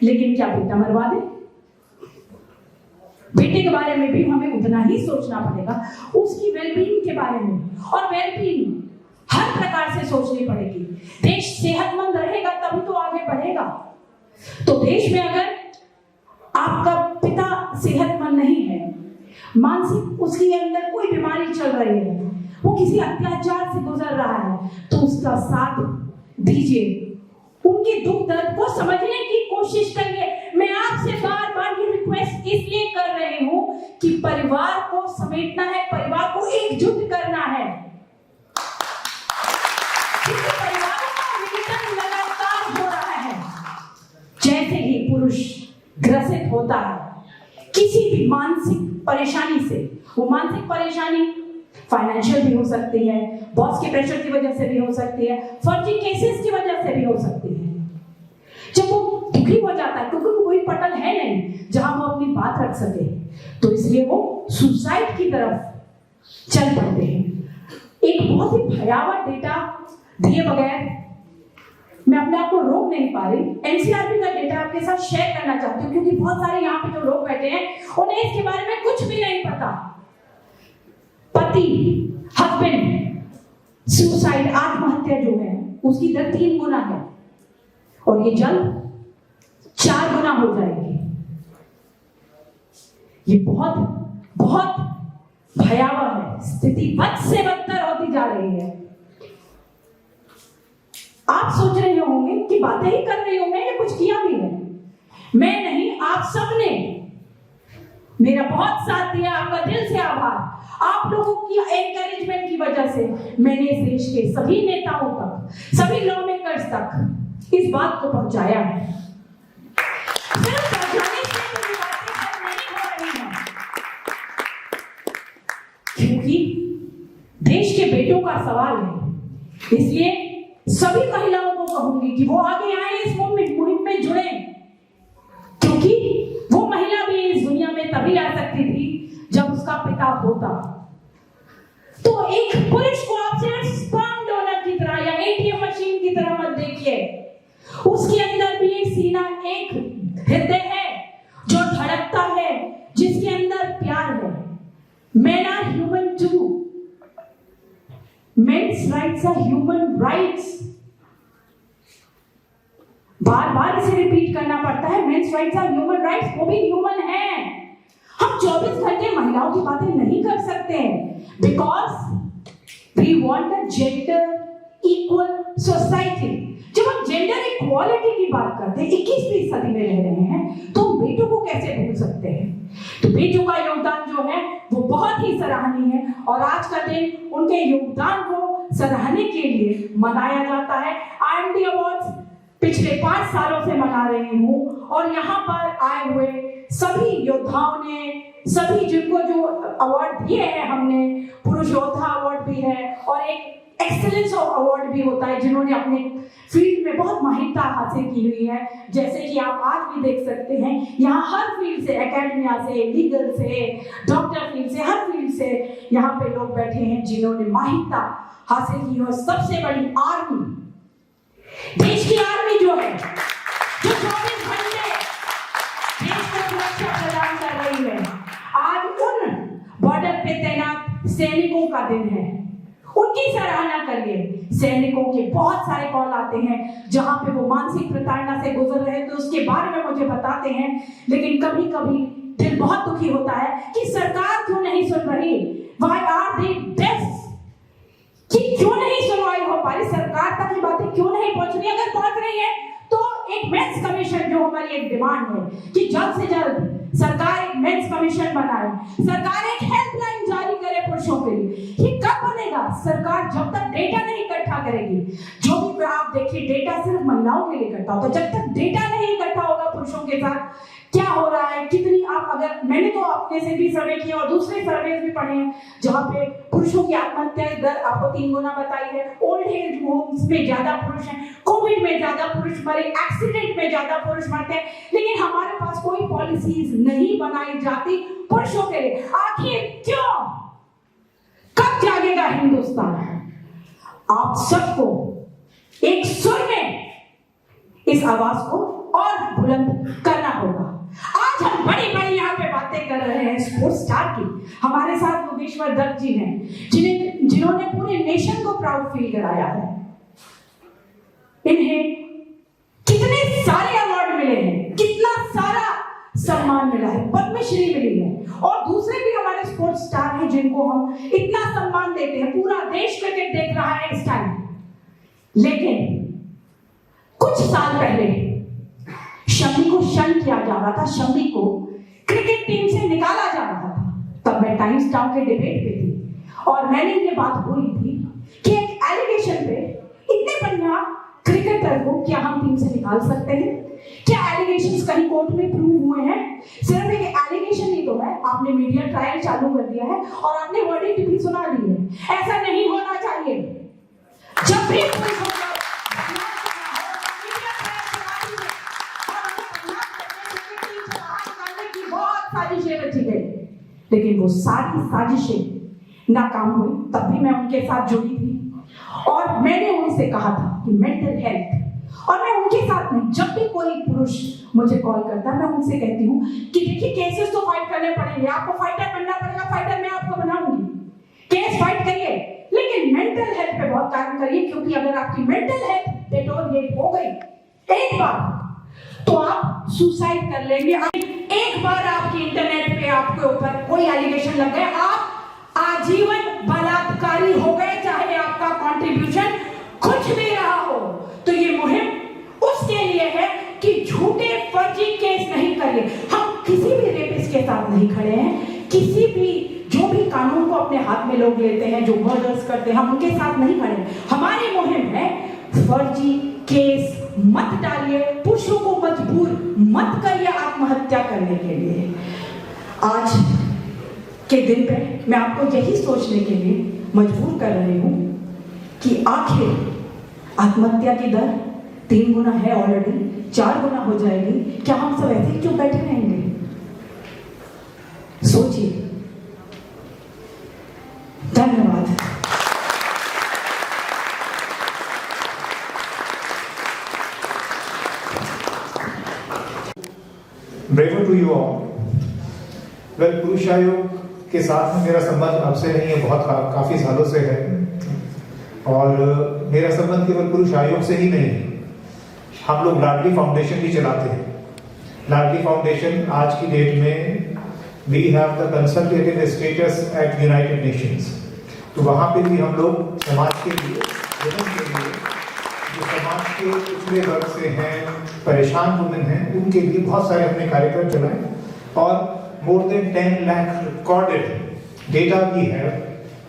लेकिन क्या बेटा मरवा दे? बेटे के बारे में भी हमें उतना ही सोचना पड़ेगा, उसकी वेलबींग के बारे में, और वेलबींग हर प्रकार से सोचनी पड़ेगी। देश सेहतमंद रहेगा तभी तो आगे बढ़ेगा। तो देश में अगर आपका पिता सेहतमंद नहीं है, मानसिक उसके अंदर कोई बीमारी चल रही है, वो किसी अत्याचार से गुजर रहा है, तो उसका साथ दीजिए, उनके दुख दर्द को समझने की कोशिश करिए। मैं आपसे बार बार ये रिक्वेस्ट इसलिए कर रही हूं कि परिवार को समेटना है, परिवार को एकजुट करना है। परिवार का विघटन लगातार हो रहा है। जैसे ही पुरुष ग्रसित होता है किसी भी मानसिक परेशानी से, वो मानसिक परेशानी फाइनेंशियल भी हो सकती है, बॉस के प्रेशर की वजह से भी हो सकती है, फर्जी केसेस की वजह से भी हो सकती है। जब वो दुखी हो जाता है क्योंकि कोई पटल है नहीं जहां वो अपनी बात रख सके, तो इसलिए वो सुसाइड की तरफ चल पड़ते हैं। एक बहुत ही भयावह डेटा दिए बगैर मैं अपने आप को रोक नहीं पा रही। एनसीआरबी का डेटा आपके साथ शेयर करना चाहती हूँ, क्योंकि बहुत सारे यहाँ पे जो लोग बैठे हैं उन्हें इसके बारे में कुछ भी नहीं पता। पति, हस्बैंड सुसाइड, आत्महत्या जो है उसकी दर 3 गुना है, और ये जल्द 4 गुना हो जाएगी। ये बहुत बहुत भयावह है, स्थिति बद से बदतर होती जा रही है। आप सोच रहे होंगे कि बातें ही कर रही हूं मैं, ये कुछ किया भी है। मैं नहीं, आप सबने मेरा बहुत साथ दिया, आपका दिल से आभार। आप लोगों की एनकरेजमेंट की वजह से मैंने इस देश के सभी नेताओं तक, सभी लॉ मेकर्स तक इस बात को पहुंचाया है। सिर्फ राजधानी क्षेत्र की बातें नहीं हो रही हैं, क्योंकि देश के बेटों का सवाल है। इसलिए सभी महिलाओं को कहूंगी कि वो आगे आए, इस मुहिम में जुड़े, क्योंकि वो महिला भी इस दुनिया में तभी आ सकती थी जब उसका पिता होता। तो एक पुरुष को आप सिर्फ स्पर्म डोनर की तरह या एटीएम मशीन की तरह मत देखिए। उसके अंदर भी एक सीना, एक हृदय है जो धड़कता है, जिसके अंदर प्यार है। Men are human too. Men's rights are human rights. बार बार इसे रिपीट करना पड़ता है। Men's rights are human rights, वो भी ह्यूमन है। हम 24 घंटे महिलाओं की बातें नहीं कर सकते हैं, because we want a gender equal society. जब हम जेंडर इक्वालिटी की बात करते हैं, 21वीं सदी में रह रहे हैं, तो हम बेटों को कैसे भूल सकते हैं? तो बेटों का योगदान जो है वो बहुत ही सराहनीय है, और आज का दिन उनके योगदान को सराहने के लिए मनाया जाता है। IMD अवार्ड्स पिछले 5 सालों से मना रही हूँ, और यहाँ पर आए हुए सभी योद्धाओं ने, सभी जिनको जो अवार्ड दिए हैं हमने, पुरुष योद्धा अवार्ड भी है और एक एक्सेलेंस अवार्ड भी होता है, जिन्होंने अपने फील्ड में बहुत माहिरता हासिल की हुई है। जैसे कि आप आज भी देख सकते हैं, यहाँ हर फील्ड से, एकेडमिया से, लीगल से, डॉक्टर फील्ड से, हर फील्ड से यहाँ पे लोग बैठे हैं जिन्होंने माहिरता हासिल की। और सबसे बड़ी आर्मी, देश की आर्मी जो है, जो 24 घंटे देश को सुरक्षा प्रदान कर रही है, आज उन बॉर्डर पे तैनात सैनिकों का दिन है। उनकी सराहना करिए। सैनिकों के बहुत सारे कॉल आते हैं जहां पे वो मानसिक प्रताड़ना से गुजर रहे, तो उसके बारे में मुझे बताते हैं, लेकिन कभी कभी दिल बहुत दुखी होता है कि सरकार क्यों नहीं सुन रही। Why are they deaf? कि क्यों नहीं सुनवाई हो पा रही, सरकार तक की बातें क्यों नहीं पहुंच रही? अगर पहुंच रही है तो एक मेंस कमीशन, जो हमारी एक डिमांड है कि जल्द से जल्द सरकार एक मेंस कमीशन बनाए, सरकार एक हेल्पलाइन जारी करे पुरुषों के लिए। ये कब बनेगा? सरकार जब तक डेटा नहीं इकट्ठा करेगी। जो भी आप देखिए, डेटा सिर्फ महिलाओं के लिए इकट्ठा होता है। जब तक डेटा नहीं इकट्ठा होगा पुरुषों के साथ क्या हो रहा है, कितनी, आप अगर, मैंने तो अपने से भी सर्वे किया और दूसरे सर्वे भी पढ़े हैं जहां पे पुरुषों की आत्महत्या दर आपको 3 गुना बताई है। ओल्ड एज होम्स में ज्यादा पुरुष हैं, कोविड में ज्यादा पुरुष मरे, एक्सीडेंट में ज्यादा पुरुष मरते हैं, लेकिन हमारे पास कोई पॉलिसीज नहीं बनाई जाती पुरुषों के लिए। आखिर क्यों? कब जागेगा हिंदुस्तान? आप सबको एक सुर में इस आवाज को और बुलंद करना होगा। आज हम बड़ी बड़ी यहाँ पे बातें कर रहे हैं स्पोर्ट्स स्टार की। हमारे साथ योगेश्वर दत्त जी हैं, जिन्होंने पूरे नेशन को प्राउड फील कराया है। इन्हें कितने सारे अवार्ड मिले हैं, कितना सारा सम्मान मिला है, पद्मश्री मिली है, और दूसरे भी हमारे स्पोर्ट्स स्टार हैं जिनको हम इतना सम्मान देते हैं। पूरा देश क्रिकेट देख रहा है इस टाइम, लेकिन कुछ साल पहले शमी को शन किया जा रहा था, शमी को क्रिकेट टीम से निकाला जा रहा था। तब मैं टाइम्स टाउन के डिबेट पे थी और मैंने ये बात बोली थी कि एक एलिगेशन पे इतने बढ़िया क्रिकेटर को क्या हम टीम से निकाल सकते हैं? क्या एलिगेशंस कहीं कोर्ट में प्रूव हुए हैं? सिर्फ एक एलिगेशन ही तो है, आपने मीडिया ट्रायल चालू कर दिया है और आपने वर्डिक्ट भी सुना दी है। ऐसा नहीं होना चाहिए। जब भी साजिशें रची गई, लेकिन वो सारी साजिशें नाकाम हुई तब भी मैं उनके साथ जुड़ी थी और मैंने उनसे कहा था कि मेंटल हेल्थ, और मैं उनके साथ नहीं, जब भी कोई पुरुष मुझे कॉल करता है मैं उनसे कहती हूँ कि देखिए केसेस तो फाइट करने पड़ेंगे, आपको फाइटर बनना पड़ेगा, फाइटर मैं आपको बनाऊंगी, केस फाइट करिए, लेकिन मेंटल हेल्थ पे बहुत काम करिए, क्योंकि अगर आपकी मेंटल हेल्थ डिटोरिएट हो गई एक बार तो आप सुसाइड कर लेंगे। एक बार आपकी इंटरनेट पे आपके ऊपर कोई एलिगेशन लग गए, आप आजीवन बलात्कारी हो गए, चाहे आपका कंट्रीब्यूशन कुछ भी रहा हो। तो ये मुहिम उसके लिए है कि झूठे फर्जी केस नहीं करिए। हम किसी भी रेपिस्ट के साथ नहीं खड़े हैं, किसी भी जो भी कानून को अपने हाथ में लोग लेते हैं, जो मर्डर्स करते हैं, हम उनके साथ नहीं खड़े। हमारी मुहिम है फर्जी केस मत डालिए, पुरुषों को मजबूर मत करिए आत्महत्या करने के लिए। आज के दिन पे मैं आपको यही सोचने के लिए मजबूर कर रही हूं कि आखिर आत्महत्या की दर 3 गुना है ऑलरेडी, 4 गुना हो जाएगी, क्या हम सब ऐसे ही क्यों बैठे रहेंगे? सोचिए। धन्यवाद। Bravo to you all. Well, पुरुष आयोग के साथ में मेरा संबंध अब से नहीं है, बहुत काफी सालों से है, और मेरा संबंध केवल पुरुष आयोग से ही नहीं है। हम लोग लाडली फाउंडेशन भी चलाते हैं। लाडली फाउंडेशन आज की डेट में we have the consultative status at United Nations. तो वहां पे भी हम लोग समाज के लिए, वुमेन के लिए, जो समाज के पिछड़े वर्ग से हैं, परेशान वुमेन हैं, उनके लिए बहुत सारे अपने कार्यक्रम चलाए, और more than 10 lakh recorded data भी है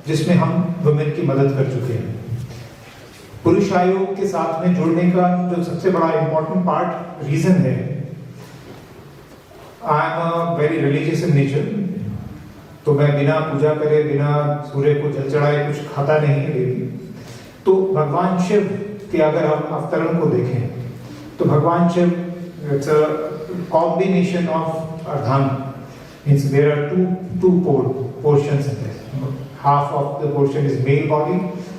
जिसमें हम वुमेन की मदद कर चुके हैं। पुरुष आयोग के साथ में जुड़ने का जो सबसे बड़ा इंपॉर्टेंट पार्ट रीजन है, I am a very religious in nature, तो मैं बिना पूजा करे, बिना सूर्य को जल चढ़ाए कुछ खाता नहीं है डेली। तो भगवान शिव के अगर हम अवतरण को देखें तो भगवान Shiv, it's a combination of अर्धांग, means there are two portions in this. Half of the portion is male body,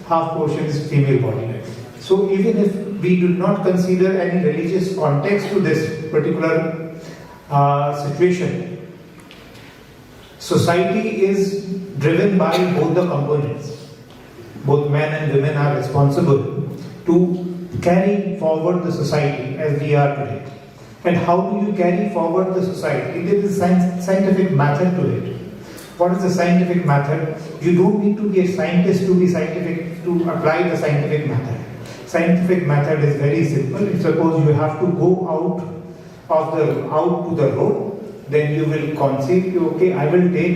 half portion is female body. So even if we do not consider any religious context to this particular situation, society is driven by both the components. Both men and women are responsible to carry forward the society as we are today. And how do you carry forward the society? There is a scientific method to it. What is the scientific method? You don't need to be a scientist to be scientific, to apply the scientific method. Scientific method is very simple. Suppose you have to go out to the road, then you will conceive, okay, I will take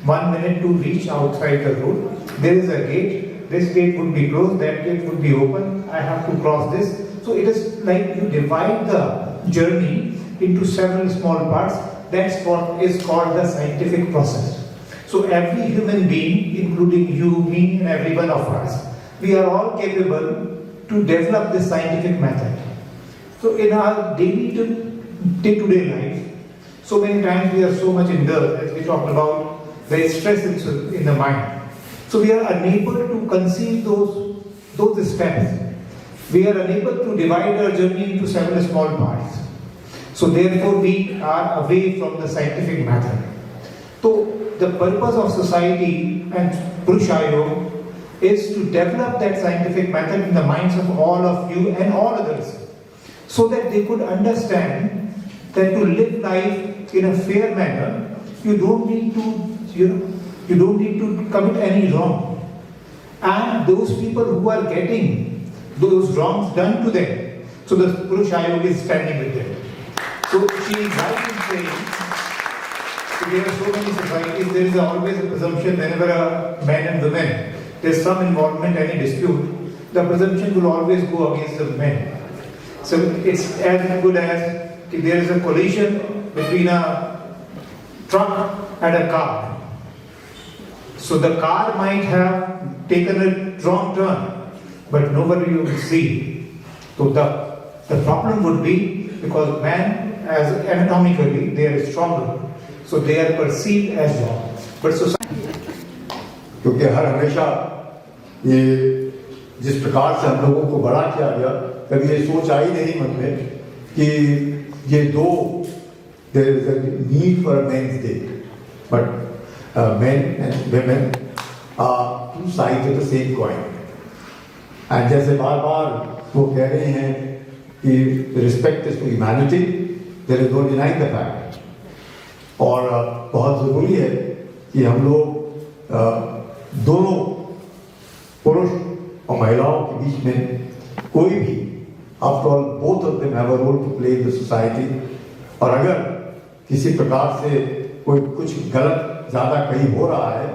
1 minute to reach outside the road. There is a gate. This gate would be closed, that gate would be open. I have to cross this. So it is like you divide the journey into several small parts. That's what is called the scientific process. So every human being, including you, me, and every one of us, we are all capable to develop this scientific method. So in our daily day-to-day life, so many times we are so much indulged, as we talked about, there is stress in the mind. So we are unable to conceive those steps. We are unable to divide our journey into several small parts. So therefore we are away from the scientific method. So the purpose of society and Purush Ayog is to develop that scientific method in the minds of all of you and all others, so that they could understand that to live life in a fair manner, you don't need to commit any wrong. And those people who are getting those wrongs done to them, so the Purush Ayog is standing with them. So she is right in saying, there are so many societies, there is always a presumption whenever a man and woman, there's some involvement, any dispute, the presumption will always go against the men. So it's as good as if there is a collision between a truck and a car. So the car might have taken a wrong turn, but nobody will see. So the problem would be because man, as anatomically, they are stronger. So they are perceived as wrong. But society. क्योंकि हर हमेशा ये जिस प्रकार से हम लोगों को बड़ा किया गया, कभी ये सोच आई नहीं मन में कि ये दो there is a need for a men's day, but men and women are two sides of the same coin. And जैसे बार बार वो कह रहे हैं कि respect is to humanity, there is no denying the fact. और बहुत ज़रूरी है कि हम लोग दोनों पुरुष और महिलाओं के बीच में कोई भी, after all both of them have a role to play in the society. और अगर किसी प्रकार से कोई कुछ गलत ज़्यादा कहीं हो रहा है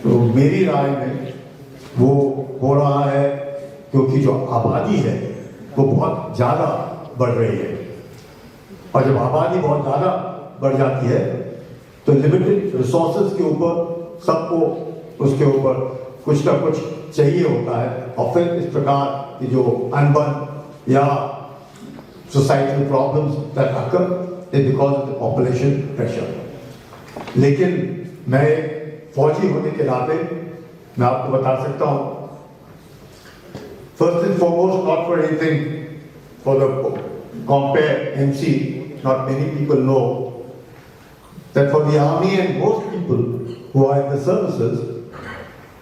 तो मेरी राय में वो हो रहा है क्योंकि जो आबादी है वो बहुत ज़्यादा बढ़ रही है, और जब आबादी बहुत ज़्यादा बढ़ जाती है तो लिमिटेड रिसोर्सेज के ऊपर सबको उसके ऊपर कुछ ना कुछ चाहिए होता है, और फिर इस प्रकार की जो अनबन या societal problems that occur is because of the population pressure. लेकिन मैं फौजी होने के नाते मैं आपको बता सकता हूं, first and foremost, not for anything for the compare MC, not many people know that for the army and most people who are in the services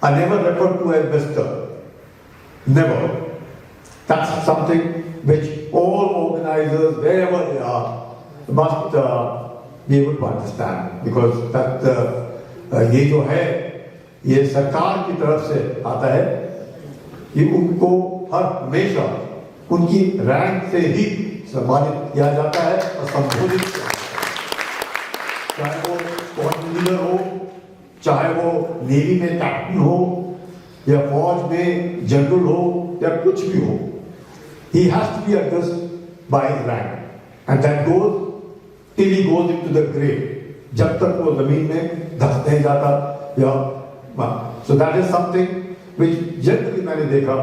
are never referred to as Mr. Never. That's something which all organizers, wherever they are, must be able to understand, because that ये जो है ये सरकार की तरफ से आता है कि उनको हर हमेशा उनकी रैंक से ही सम्मानित किया जाता है और संबोधित किया जाता है, चाहे वो स्क्वाड लीडर हो, चाहे वो नेवी में कैप्टन हो या फौज में जनरल हो या कुछ भी हो, he has to be addressed by his rank, and that goes till he goes into the grave, जब तक वो जमीन में धंस नहीं जाता। या so that is something which generally मैंने देखा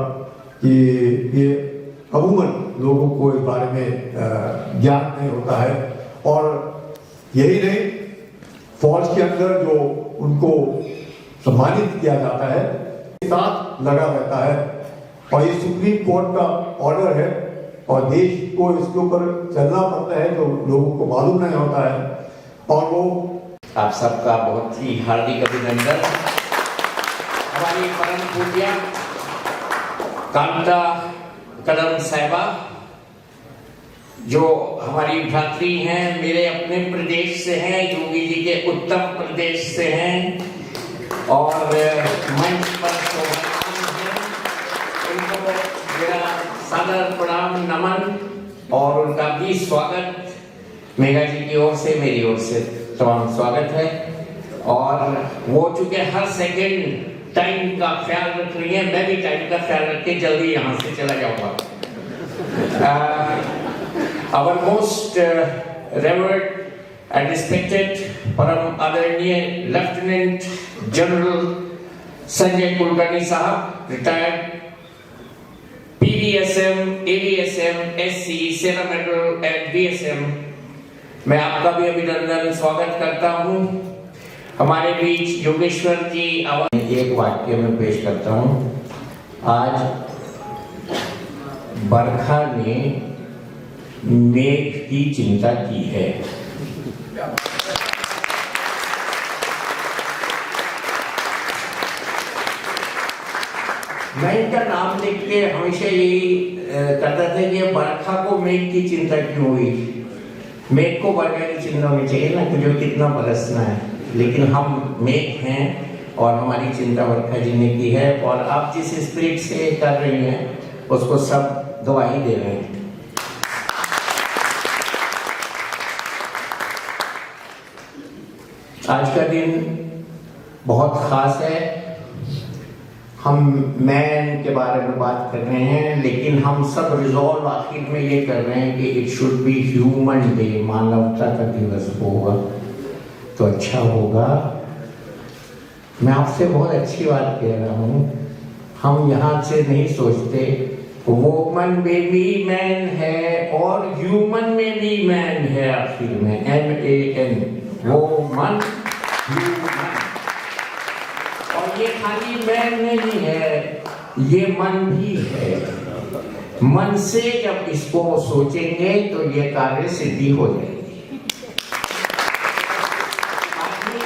कि ये अमूमन लोगों को इस बारे में ज्ञान नहीं होता है, और यही नहीं, फौज के अंदर जो उनको सम्मानित किया जाता है साथ लगा रहता है, और ये सुप्रीम कोर्ट का ऑर्डर है और देश को इसके ऊपर चलना पड़ता है, जो लोगों को मालूम नहीं होता है। और वो आप सबका बहुत ही हार्दिक अभिनंदन। हमारी परम पूज्य कांता कदम साहिबा जो हमारी भ्रातृ हैं, मेरे अपने प्रदेश से हैं, योगी जी के उत्तर प्रदेश से हैं और मंच पर शोभायामान हैं, उनको मेरा सादर प्रणाम नमन और उनका भी स्वागत मेघा जी की ओर से, मेरी ओर से तमाम स्वागत है। और वो चूंकि हर सेकंड टाइम का ख्याल रख रही है, मैं भी टाइम का ख्याल रख के जल्दी यहाँ से चला जाऊंगा। Our most revered and respected परम आदरणीय लेफ्टिनेंट जनरल संजय कुलकर्णी साहब, रिटायर्ड PVSM, AVSM, SC, सेना मेडल एंड DSM, मैं आपका भी अभिनंदन स्वागत करता हूँ। हमारे बीच योगेश्वर जी, एक वाक्य में पेश करता हूँ। आज बरखा ने मेघ की चिंता की है। मैं इनका नाम देख के हमेशा यही करता था कि बरखा को मेघ की चिंता क्यों हुई। मेघ को बरखा की चिंता होनी चाहिए ना, कि जो कितना बरसना है, लेकिन हम मेघ हैं और हमारी चिंता बरखा जी ने की है, और आप जिस स्पिरिट से कर रही हैं उसको सब गवाही दे रहे हैं। आज का दिन बहुत खास है। हम मैन के बारे में बात कर रहे हैं, लेकिन हम सब रिजॉल्व आखिर में ये कर रहे हैं कि it should be human day, मानवता का दिवस होगा तो अच्छा होगा। मैं आपसे बहुत अच्छी बात कह रहा हूँ, हम यहाँ से नहीं सोचते वोमन में भी मैन है और ह्यूमन में भी मैन है, आखिर में MAN, वोमन ह्यूमन। और ये खाली मैं नहीं है, ये मन भी है। मन से जब इसको सोचेंगे तो ये कार्य सिद्धि हो जाएगी। आपने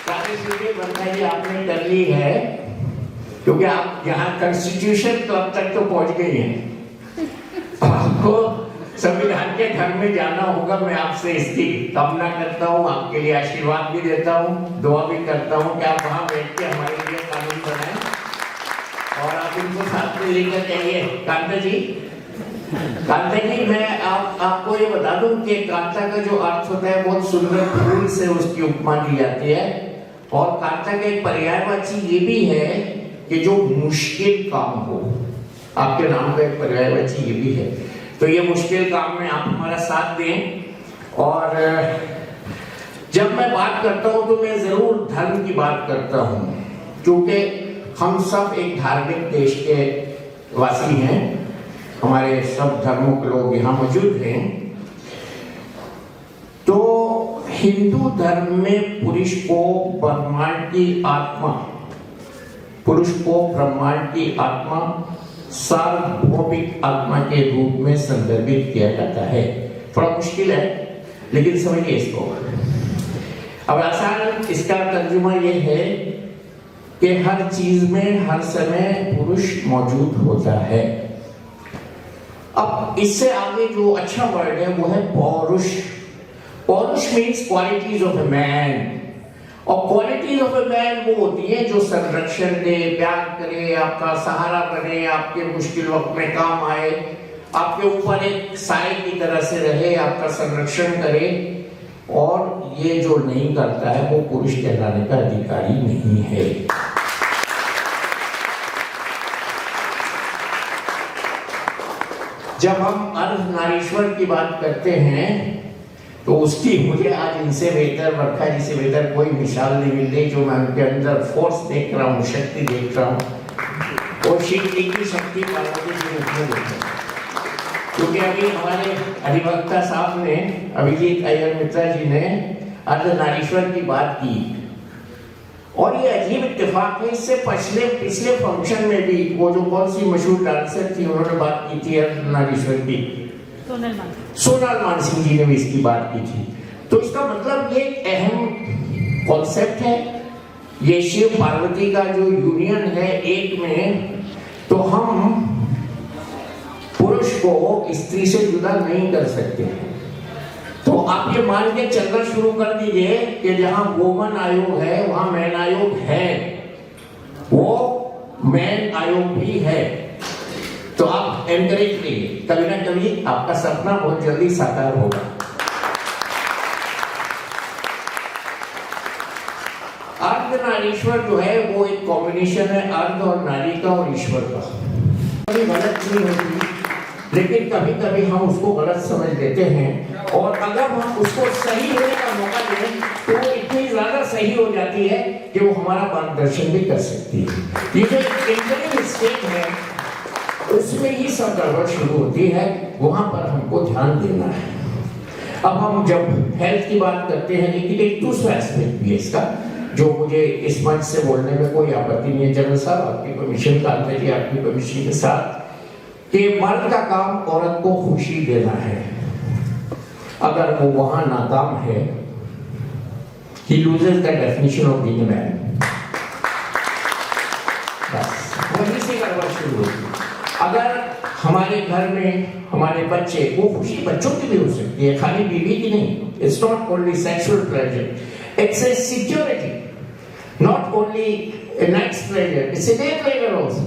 कार्य सिद्धि बरखा जी आपने कर ली है, क्योंकि आप यहाँ कॉन्स्टिट्यूशन क्लब तक तो पहुंच गई हैं। आपको संविधान के घर में जाना होगा। मैं आपसे इसकी कामना करता हूँ, आपके लिए आशीर्वाद भी देता हूँ, दुआ भी करता हूँ कि आप वहाँ बैठ के हमारे लिए कानून बनाएं और आप इनको साथ में लेकर जाइए। कांता जी मैं आपको ये बता दूं कि कांता का जो अर्थ होता है बहुत सुंदर फूल से उसकी उपमा दी जाती है, और कांता का एक पर्यायवाची ये भी है कि जो मुश्किल काम हो, आपके नाम का एक पर्यायवाची ये भी है। तो ये मुश्किल काम में आप हमारा साथ दें। और जब मैं बात करता हूं तो मैं जरूर धर्म की बात करता हूं, क्योंकि हम सब एक धार्मिक देश के वासी हैं, हमारे सब धर्मों के लोग यहाँ मौजूद हैं। तो हिंदू धर्म में पुरुष को ब्रह्मांड की आत्मा, पुरुष को ब्रह्मांड की आत्मा, सार्वभौमिक आत्मा के रूप में संदर्भित किया जाता है। थोड़ा मुश्किल है लेकिन समझिए इसको। अब आसान इसका तर्जुमा यह है कि हर चीज में हर समय पुरुष मौजूद होता है। अब इससे आगे जो अच्छा वर्ड है वो है पौरुष। पौरुष means qualities of a man, और क्वालिटीज ऑफ ए मैन वो होती है जो संरक्षण दे, प्यार करे, आपका सहारा बने, आपके मुश्किल वक्त में काम आए, आपके ऊपर एक साए की तरह से रहे, आपका संरक्षण करे। और ये जो नहीं करता है वो पुरुष कहलाने का अधिकारी नहीं है। जब हम अर्धनारीश्वर की बात करते हैं तो उसकी मुझे आज इनसे बेहतर, वर्षा जी से बेहतर कोई मिसाल नहीं मिल रही। जो मैं उनके अंदर फोर्स देख रहा हूँ, शक्ति देख रहा हूँ, और शिव जी की शक्ति पार्वती के रूप में देख रहा हूँ। क्योंकि अभी हमारे अधिवक्ता साहब ने, अभिजीत अय्यर मित्रा जी ने अर्धनारीश्वर की बात की, और ये अजीब इत्तेफाक है। इससे पिछले फंक्शन में भी वो जो कौन सी मशहूर डांसर थी उन्होंने बात की थी अर्धनारीश्वर की, सोनाल मानसिंह जी ने भी इसकी बात की थी। तो इसका मतलब ये एक अहम कॉन्सेप्ट है, ये शिव पार्वती का जो यूनियन है एक में, तो हम पुरुष को स्त्री से जुदा नहीं कर सकते। तो आप ये मान के चलना शुरू कर दीजिए कि जहां वोमन आयोग है वहां मैन आयोग है, वो मैन आयोग भी है। तो आप एनकरेज करिए, कभी ना कभी आपका सपना बहुत जल्दी साकार होगा। अर्धनारीश्वर जो है वो एक कॉम्बिनेशन है अर्ध और नारी का और ईश्वर का। कभी गलत नहीं होती, लेकिन कभी कभी हम उसको गलत समझ लेते हैं, और अगर हम उसको सही होने का मौका दें तो वो इतनी ज्यादा सही हो जाती है कि वो हमारा मार्गदर्शन भी कर सकती है। ये जो इंटरनल स्टेट है उसमें ही सब गड़बड़ शुरू होती है, वहां पर हमको ध्यान देना है। अब हम जब हेल्थ की बात करते हैं, लेकिन एक दूसरा एस्पेक्ट भी है इसका जो मुझे इस मंच से बोलने में कोई आपत्ति नहीं है। जनरल साहब आपकी परमिशन, कांता जी आपकी परमिशन के साथ, कि मर्द का काम औरत को खुशी देना है। अगर वो वहां नाकाम है, he loses the definition of being a man। बस वहीं से गड़बड़ शुरू होगी। अगर हमारे घर में हमारे बच्चे, वो खुशी बच्चों की भी हो सकती है, खाली बीवी की नहीं। It's not only sexual pleasure, it's a security, not only a night's pleasure, it's a day pleasure also।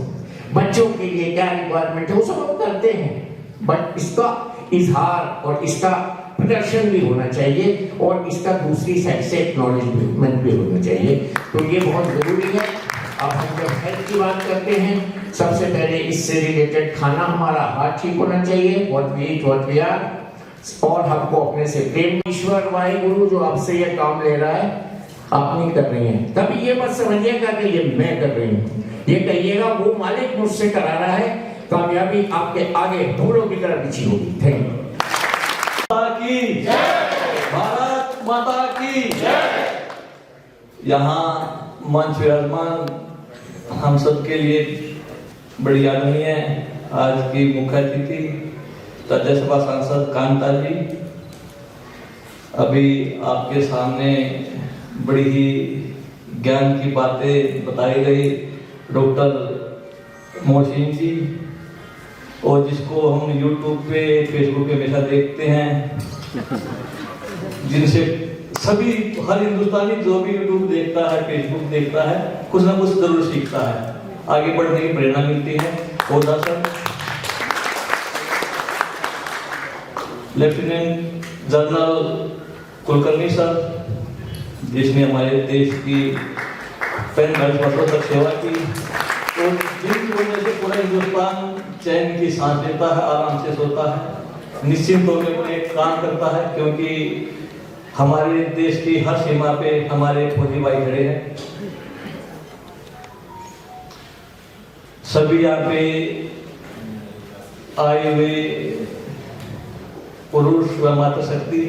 बच्चों के लिए क्या रिक्वायरमेंट है वो सब हम करते हैं, बट इसका इजहार और इसका प्रदर्शन भी होना चाहिए, और इसका दूसरी साइड से एक्नॉलेजमेंट भी होना चाहिए। तो ये बहुत जरूरी है। अब हम जब हेल्थ की बात करते हैं, सबसे पहले इससे रिलेटेड खाना हमारा हाथ ठीक होना चाहिए, what we eat what we are, और हमको अपने से प्रेम। ईश्वर वाहिगुरु जो आपसे ये काम ले रहा है आप नहीं कर रही हैं, कभी ये मत समझिएगा कि ये मैं कर रही हूँ, ये कहिएगा वो मालिक मुझसे करा रहा है। कामयाबी आपके आगे फूलों की तरह बिछी होगी। Thank you. भारत माता की जय। यहाँ मंच विराजमान हम सब के लिए बड़ी आदरणीय है आज की मुख्य अतिथि राज्यसभा सांसद कांता जी। अभी आपके सामने बड़ी ही ज्ञान की बातें बताई गई डॉक्टर मोहसिन जी, और जिसको हम YouTube पे Facebook पे हमेशा देखते हैं, जिनसे सभी हर हिंदुस्तानी जो भी YouTube देखता है Facebook देखता है कुछ ना कुछ जरूर सीखता है, आगे बढ़ने की प्रेरणा मिलती है। और दर्शक लेफ्टिनेंट जनरल कुलकर्णी सर, जिसने हमारे देश की 45 वर्षों तक सेवा की और जिनकी वजह से पूरा हिंदुस्तान चैन की सांस लेता है, आराम से सोता है, निश्चिंत होकर अपने काम करता है, क्योंकि हमारे देश की हर सीमा पे हमारे फौजी भाई खड़े हैं। सभी यहाँ पे आए हुए पुरुष व माता शक्ति,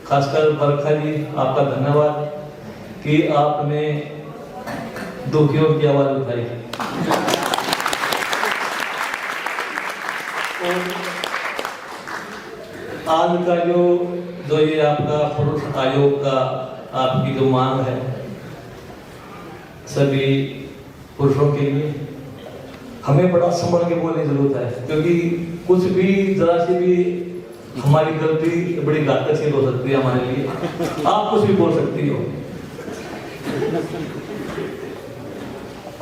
खासकर बरखा जी, आपका धन्यवाद कि आपने दुखियों की आवाज उठाई। आज का जो ये आपका पुरुष आयोग का आपकी जो मांग है सभी पुरुषों के लिए, हमें बड़ा संभल के बोलने की जरूरत है, क्योंकि कुछ भी जरा सी भी हमारी गलती बड़ी घातक सिद्ध हो सकती है हमारे लिए। आप कुछ भी बोल सकती हो।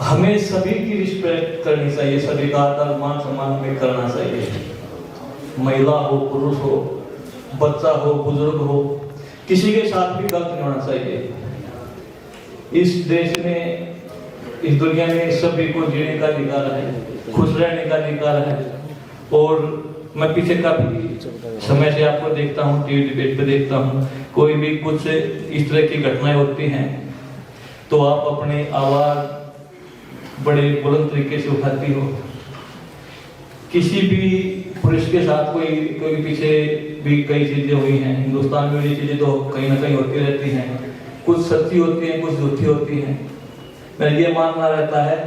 हमें सभी की रिस्पेक्ट करनी चाहिए, सभी का आदर मान सम्मान हमें करना चाहिए। महिला हो, पुरुष हो, बच्चा हो, बुजुर्ग हो, किसी के साथ भी गलत नहीं होना चाहिए। इस देश में, इस दुनिया में सभी को जीने का अधिकार है, खुश रहने का अधिकार है। और मैं पीछे काफी समय से आपको देखता हूँ, टीवी डिबेट पे देखता हूँ, कोई भी कुछ इस तरह की घटनाएं होती हैं तो आप अपनी आवाज बड़े बुलंद तरीके से उठाती हो। किसी भी पुरुष के साथ कोई पीछे भी कई चीजें हुई हैं, हिंदुस्तान में ये चीजें तो कहीं ना कहीं होती रहती हैं, कुछ सच्ची होती हैं, कुछ झूठी होती हैं। मेरा ये मानना रहता है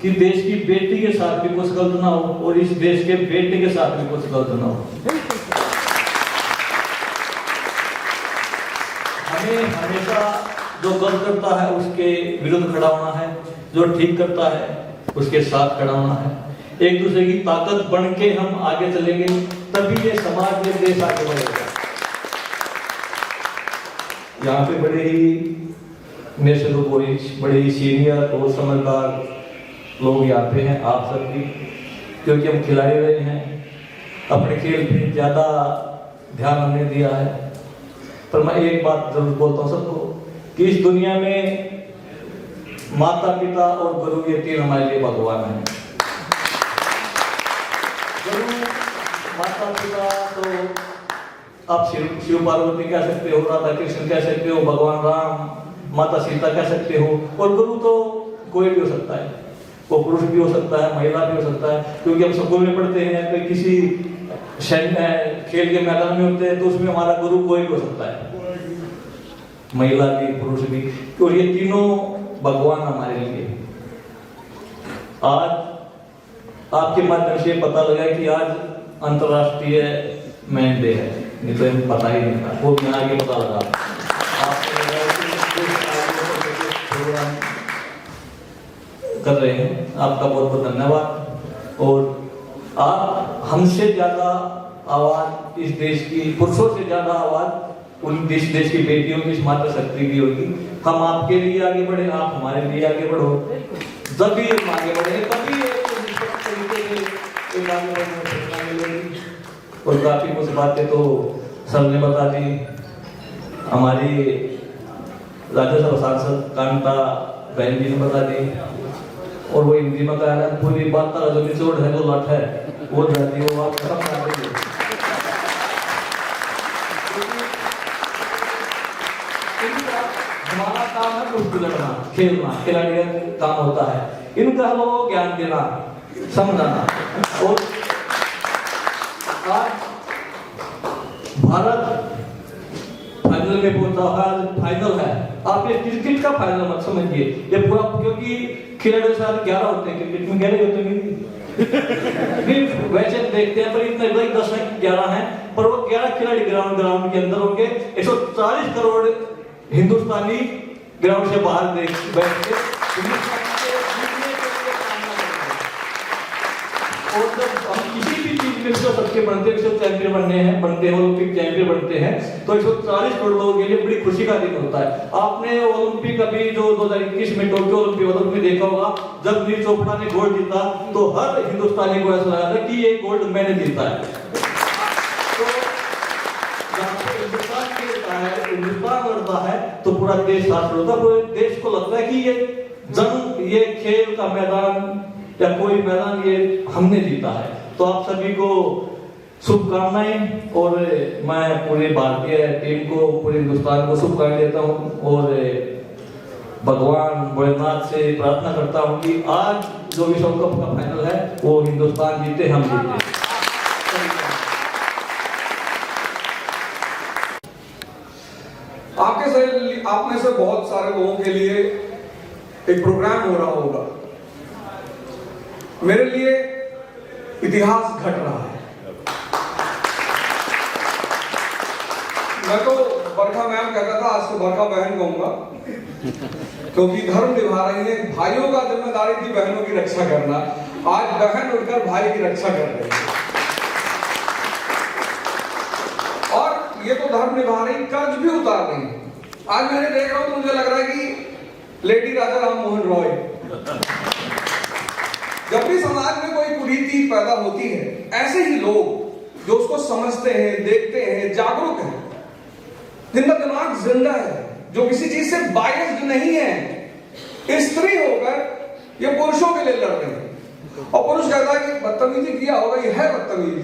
कि देश की बेटी के साथ भी कुछ गलत ना हो और इस देश के बेटे के साथ भी कुछ गलत ना हो। हमें हमेशा जो गलत करता है उसके विरुद्ध खड़ा होना है, जो ठीक करता है उसके साथ खड़ा होना है। एक दूसरे की ताकत बन के हम आगे चलेंगे, तभी ये समाज में देश आगे बढ़ेगा। यहाँ पे बड़े ही मेरे से तो बड़े ही सीनियर और समझदार लोग यहाँ पे हैं, आप सब भी, क्योंकि हम खिलाए रहे हैं, अपने खेल पे ज्यादा ध्यान हमने दिया है। पर मैं एक बात जरूर बोलता हूँ सबको कि इस दुनिया में माता पिता और गुरु ये तीन हमारे लिए भगवान हैं। गुरु माता पिता तो आप शिव पार्वती कह सकते हो, राधा कृष्ण कह सकते हो, भगवान राम, माता सीता कह सकते हो, और गुरु तो कोई भी हो सकता है, वो पुरुष भी हो सकता है, महिला भी हो सकता है। क्योंकि हम स्कूल में पढ़ते हैं, कोई किसी खेल के मैदान में होते हैं तो उसमें हमारा गुरु कोई भी हो सकता है, महिला भी पुरुष भी, और ये तीनों भगवान हमारे लिए। आज आपके माध्यम से पता लगा कि आज अंतरराष्ट्रीय मैन डे है, नहीं तो हमें पता ही नहीं था, वो मैं आगे पता लगा। प्रोग्राम कर रहे हैं, आपका बहुत बहुत धन्यवाद। और आप हमसे ज्यादा आवाज इस देश की, पुरुषों से ज्यादा आवाज उन देश की बेटियों की, इस माता शक्ति की होगी। हम आपके लिए आगे बढ़े, आप हमारे लिए आगे बढ़ो, जब भी हम आगे बढ़ेंगे तभी आगे बढ़ने मिलेगी। और काफी कुछ बातें तो सर ने बता दी, हमारी राज्यसभा सांसद कांता बहन जी ने बता दी, और वो हिंदी में कहा है पूरी बात का जो निचोड़ है, जो लट है वो जाती है, वो बात खत्म कर देंगे। हमारा काम है कुछ लड़ना, खेलना, खिलाड़ी का काम होता है, इनका वो ज्ञान देना, समझाना। और आज भारत फाइनल में पहुंचा है, फाइनल है आप ये क्रिकेट का फाइनल मत समझिए, ये पूरा, क्योंकि खिलाड़ियों से 11 होते हैं, क्रिकेट में 11 होते हैं वैसे देखते हैं, पर इतने भाई 10 है 11 हैं, पर वो 11 खिलाड़ी ग्राउंड के अंदर होंगे, 140 करोड़ हिंदुस्तानी ग्राउंड से बाहर बैठ के और जब हम किसी भी चीज में विश्व सबके विश्व चैंपियन बनते हैं ओलंपिक चैंपियन बनते हैं, तो 140 करोड़ लोगों के लिए बड़ी खुशी का दिन होता है। आपने ओलंपिक अभी जो 2021 में टोक्यो ओलंपिक में देखा होगा, जब नीरज चोपड़ा ने गोल्ड जीता तो हर हिंदुस्तानी को ऐसा लगा था कि ये गोल्ड मैंने जीता है। तो हिंदुस्तान खेलता है, हिंदुस्तान लड़ता है, तो पूरा देश साथ लड़ता है, पूरे देश को लगता है कि ये जंग, ये खेल का मैदान या कोई मैदान ये हमने जीता है। तो आप सभी को शुभकामनाएं, और मैं पूरे भारतीय टीम को, पूरे हिंदुस्तान को शुभकामनाएं देता हूं, और भगवान भोलेनाथ से प्रार्थना करता हूं कि आज जो विश्व कप का फाइनल है वो हिंदुस्तान जीते, हम जीते। आप में से बहुत सारे लोगों के लिए एक प्रोग्राम हो रहा होगा, मेरे लिए इतिहास घट रहा है। मैं तो बरखा मैम कहता था, आज से बरखा बहन कहूंगा, क्योंकि धर्म निभा रही है। भाइयों का जिम्मेदारी थी बहनों की रक्षा करना, आज बहन उठकर भाई की रक्षा कर रही है, और ये तो धर्म निभा रही, कर्ज भी उतार रही है। आज मैंने देख रहा हूं तो मुझे लग रहा है कि लेडी राजा राम मोहन रॉय, जब भी समाज में कोई कुरीति पैदा होती है, ऐसे ही लोग जो उसको समझते हैं, देखते हैं, जागरूक हैं, जिनका दिमाग जिंदा है, जो किसी चीज से बायस्ड नहीं है, स्त्री होकर ये पुरुषों के लिए लड़ रहे हैं। और पुरुष कहता है कि बदतमीजी किया होगा, ये है बदतमीजी।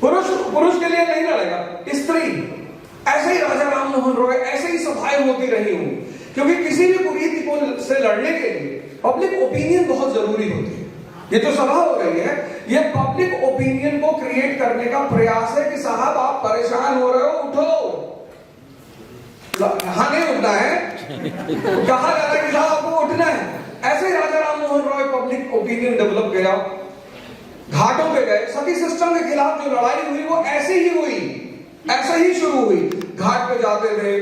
पुरुष के लिए नहीं लड़ेगा, स्त्री। ऐसे ही राजा राम मोहन रॉय, ऐसे ही सभाएं होती रही हूं, क्योंकि किसी भी कुरीति को से लड़ने के लिए पब्लिक ओपिनियन बहुत जरूरी होती है। ये जो सभा हो रही है, ये पब्लिक ओपिनियन को क्रिएट करने का प्रयास है कि साहब आप परेशान हो रहे हो, उठो। कहां नहीं उठना है, कहा जा रहा है कि साहब आपको उठना है। ऐसे ही Raja Ram Mohan Roy public opinion develop किया, घाटों पे गए, सभी सिस्टम के खिलाफ जो लड़ाई हुई वो ऐसे ही हुई, ऐसे ही शुरू हुई। घाट पे जाते थे,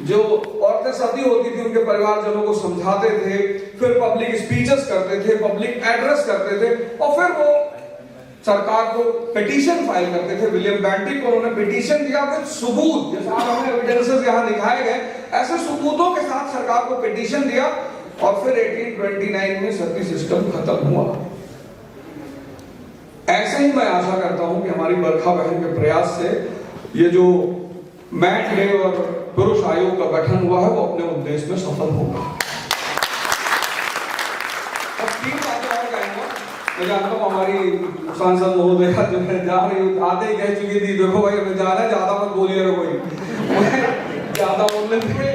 जो औरतें सती होती थी उनके परिवारजनों को समझाते थे, फिर पब्लिक स्पीचेस करते थे, पब्लिक एड्रेस करते थे, और फिर वो सरकार को पिटीशन फाइल करते थे। विलियम बेंटिक को उन्होंने पिटीशन दिया विद सबूत, जैसा हमें एविडेंसेस यहां दिखाए गए, ऐसे सबूतों के साथ सरकार को पिटीशन दिया, और फिर 1829 में सती सिस्टम खत्म हुआ। ऐसे ही मैं आशा करता हूं कि हमारी बरखा बहन के प्रयास से ये जो मैट डे और पुरुष आयोग का गठन हुआ है वो अपने उद्देश्य में सफल होगा। अब 3 बातें और कहेंगे। मैं जानता हूँ हमारी सांसद महोदय जो है जा रही हूँ, आधे ही कह चुकी थी, देखो भाई हमें जाना है, ज्यादा मत बोलिएगा कोई, ज्यादा बोलने थे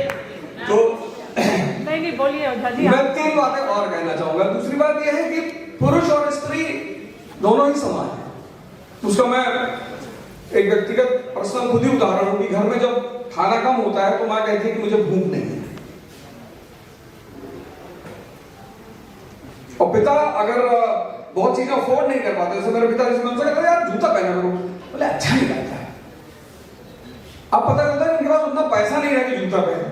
तो नहीं बोलिए। मैं 3 बातें और कहना चाहूंगा। दूसरी बात यह है कि पुरुष और स्त्री दोनों ही समान है। उसका मैं एक व्यक्तिगत पर्सनल खुद ही उदाहरण हूं कि घर में जब खाना कम होता है तो मां कहती है कि मुझे भूख नहीं है, और पिता अगर बहुत चीजें अफोर्ड नहीं कर पाते, जैसे मेरे पिता जैसे मैं उनसे कहता यार जूता पहना करो, बोले अच्छा नहीं लगता है। अब पता चलता है उनके पास उतना पैसा नहीं है कि जूता पहने,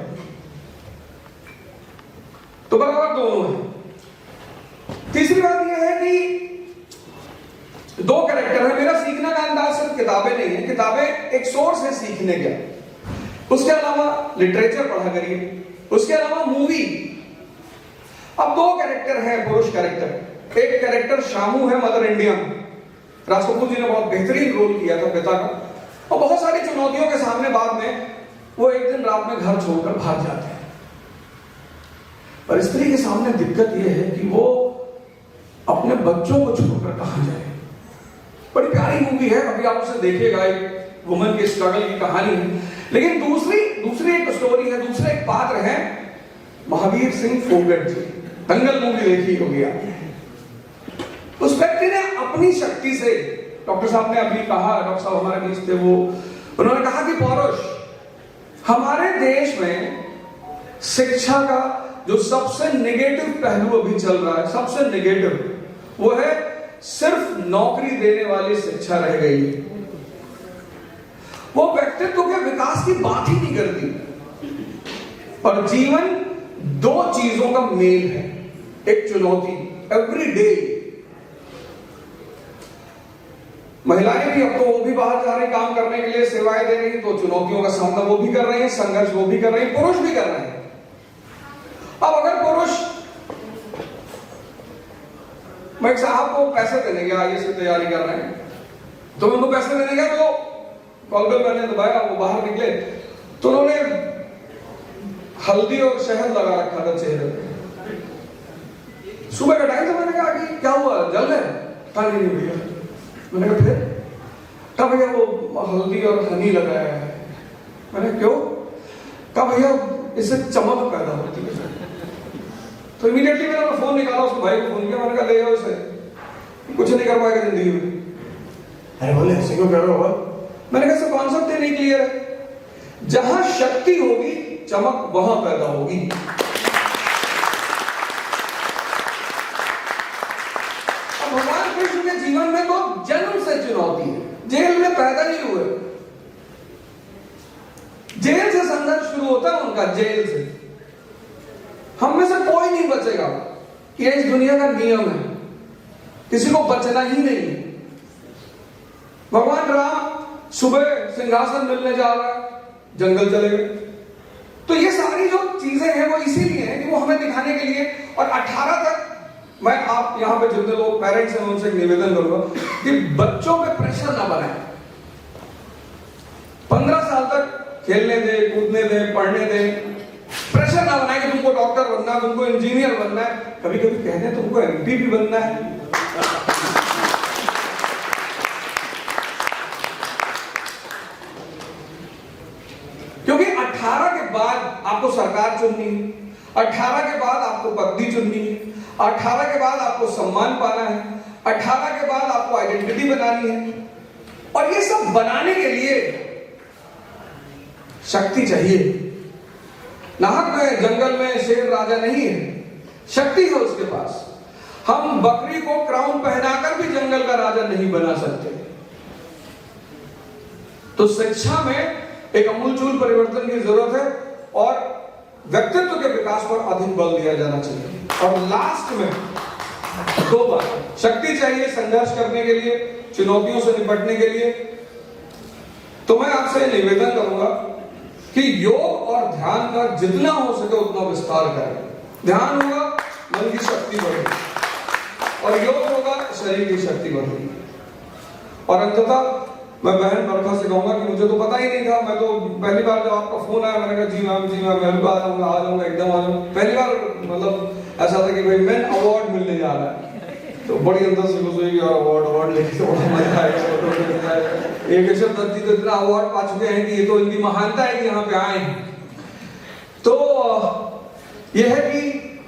तो बराबर दोनों है। तीसरी बात यह है कि 2 कैरेक्टर है। मेरा सीखने का अंदाज सिर्फ किताबें नहीं है, किताबें एक सोर्स है सीखने का, उसके अलावा लिटरेचर पढ़ा करिए, उसके अलावा मूवी। अब 2 कैरेक्टर हैं पुरुष कैरेक्टर। एक कैरेक्टर शामू है मदर इंडिया में, राज कपूर जी ने बहुत बेहतरीन रोल किया था पिता का, और बहुत सारी चुनौतियों के सामने बाद में वो एक दिन रात में घर छोड़कर भाग जाते हैं। पर स्त्री के सामने दिक्कत यह है कि वो अपने बच्चों को छोड़कर कहां जाए। बड़ी प्यारी मूवी है, अभी आप उसे देखिएगा, एक वुमन के स्ट्रगल की कहानी है। लेकिन दूसरी एक स्टोरी है, दूसरे एक पात्र है महावीर सिंह फोगट जी। दंगल मूवी देखी होगी आप। उस व्यक्ति ने अपनी शक्ति से, डॉक्टर साहब ने अभी कहा, डॉक्टर साहब हमारे बीच थे, वो उन्होंने कहा कि पौरुष हमारे देश में शिक्षा का जो सबसे नेगेटिव पहलू अभी चल रहा है, सबसे नेगेटिव, वो है सिर्फ नौकरी देने वाली शिक्षा रह गई है। वो व्यक्तित्व के विकास की बात ही नहीं करती। और जीवन दो चीजों का मेल है, एक चुनौती, एवरी डे। महिलाएं भी अब तो वो भी बाहर जा रही काम करने के लिए, सेवाएं दे रही, तो चुनौतियों का सामना वो भी कर रही है, संघर्ष वो भी कर रही है, पुरुष भी कर रहे हैं। अब अगर पुरुष, मैं एक साहब को पैसे देने गया, आईएएस की तैयारी कर रहे हैं, तो मैं उनको पैसे देने गया, तो कॉल बेल मैंने दबाया, वो बाहर निकले, तो उन्होंने हल्दी और शहद लगा रखा था चेहरे पे। सुबह का टाइम था, मैंने कहा कि क्या हुआ, जल है? कहा नहीं भैया। मैंने कहा फिर? कहा भैया वो हल्दी और हनी लगाया है। मैंने क्यों? कहा भैया इससे चमक पैदा होती है। तो इमीडिएटली मैंने फोन निकाला, उसके भाई को फोन किया, मैंने कहा ले जाओ इसे, कुछ नहीं कर पाएगा जिंदगी में। अरे बोले ऐसे क्यों कर रहे हो? मैंने कहा सर कॉन्सेप्ट ही नहीं क्लियर है। जहां शक्ति होगी चमक वहां पैदा होगी। अब भगवान कृष्ण के जीवन में तो जन्म से चुनौती है, जेल में पैदा नहीं हुए, जेल से संघर्ष शुरू होता है उनका, जेल से। हम में से कोई नहीं बचेगा, ये इस दुनिया का नियम है, किसी को बचना ही नहीं है। भगवान राम सुबह सिंहासन मिलने जा रहा है, जंगल चले गए। तो ये सारी जो चीजें हैं वो इसीलिए हैं कि वो हमें दिखाने के लिए। और 18 तक मैं, आप यहाँ पे जितने लोग पेरेंट्स हैं उनसे एक निवेदन करूंगा कि बच्चों पे प्रेशर ना बनाए। 15 साल तक खेलने दे, कूदने दे, पढ़ने दे, प्रेशर ना बनाए कि तुमको डॉक्टर बनना है, तुमको इंजीनियर बनना है। कभी कभी कहते हैं तुमको एमपी भी बनना है। क्योंकि 18 के बाद आपको सरकार चुननी है, 18 के बाद आपको पदवी चुननी है, 18 के बाद आपको सम्मान पाना है, 18 के बाद आपको आइडेंटिटी बनानी है। और ये सब बनाने के लिए शक्ति चाहिए। नाहक में जंगल में शेर राजा नहीं है, शक्ति है उसके पास। हम बकरी को क्राउन पहनाकर भी जंगल का राजा नहीं बना सकते। तो शिक्षा में एक अमूलचूल परिवर्तन की जरूरत है और व्यक्तित्व के विकास पर अधिक बल दिया जाना चाहिए। और लास्ट में 2 बात, शक्ति चाहिए संघर्ष करने के लिए, चुनौतियों से निपटने के लिए। तो मैं आपसे निवेदन करूंगा कि योग और ध्यान का जितना हो सके उतना विस्तार करें। ध्यान होगा मन की शक्ति बढ़ेगी और योग होगा शरीर की शक्ति बढ़ेगी। और अंततः मैं बहन बरखा से कहूंगा कि मुझे तो पता ही नहीं था, मैं तो पहली बार जब आपका फोन आया मैंने कहा जी मैम मैं भी आ जाऊंगा एकदम आ जाऊंगा। पहली बार मतलब ऐसा था कि भाई मैन अवार्ड मिलने जा रहा है, तो बड़ी अंदर से खुश हुई और अवार्ड लेके बड़ा मजा आएगा। एक शब्द दत्ती तो इतना अवार्ड पा चुके हैं कि ये तो इनकी महानता है कि यहाँ पे आए। तो यह है कि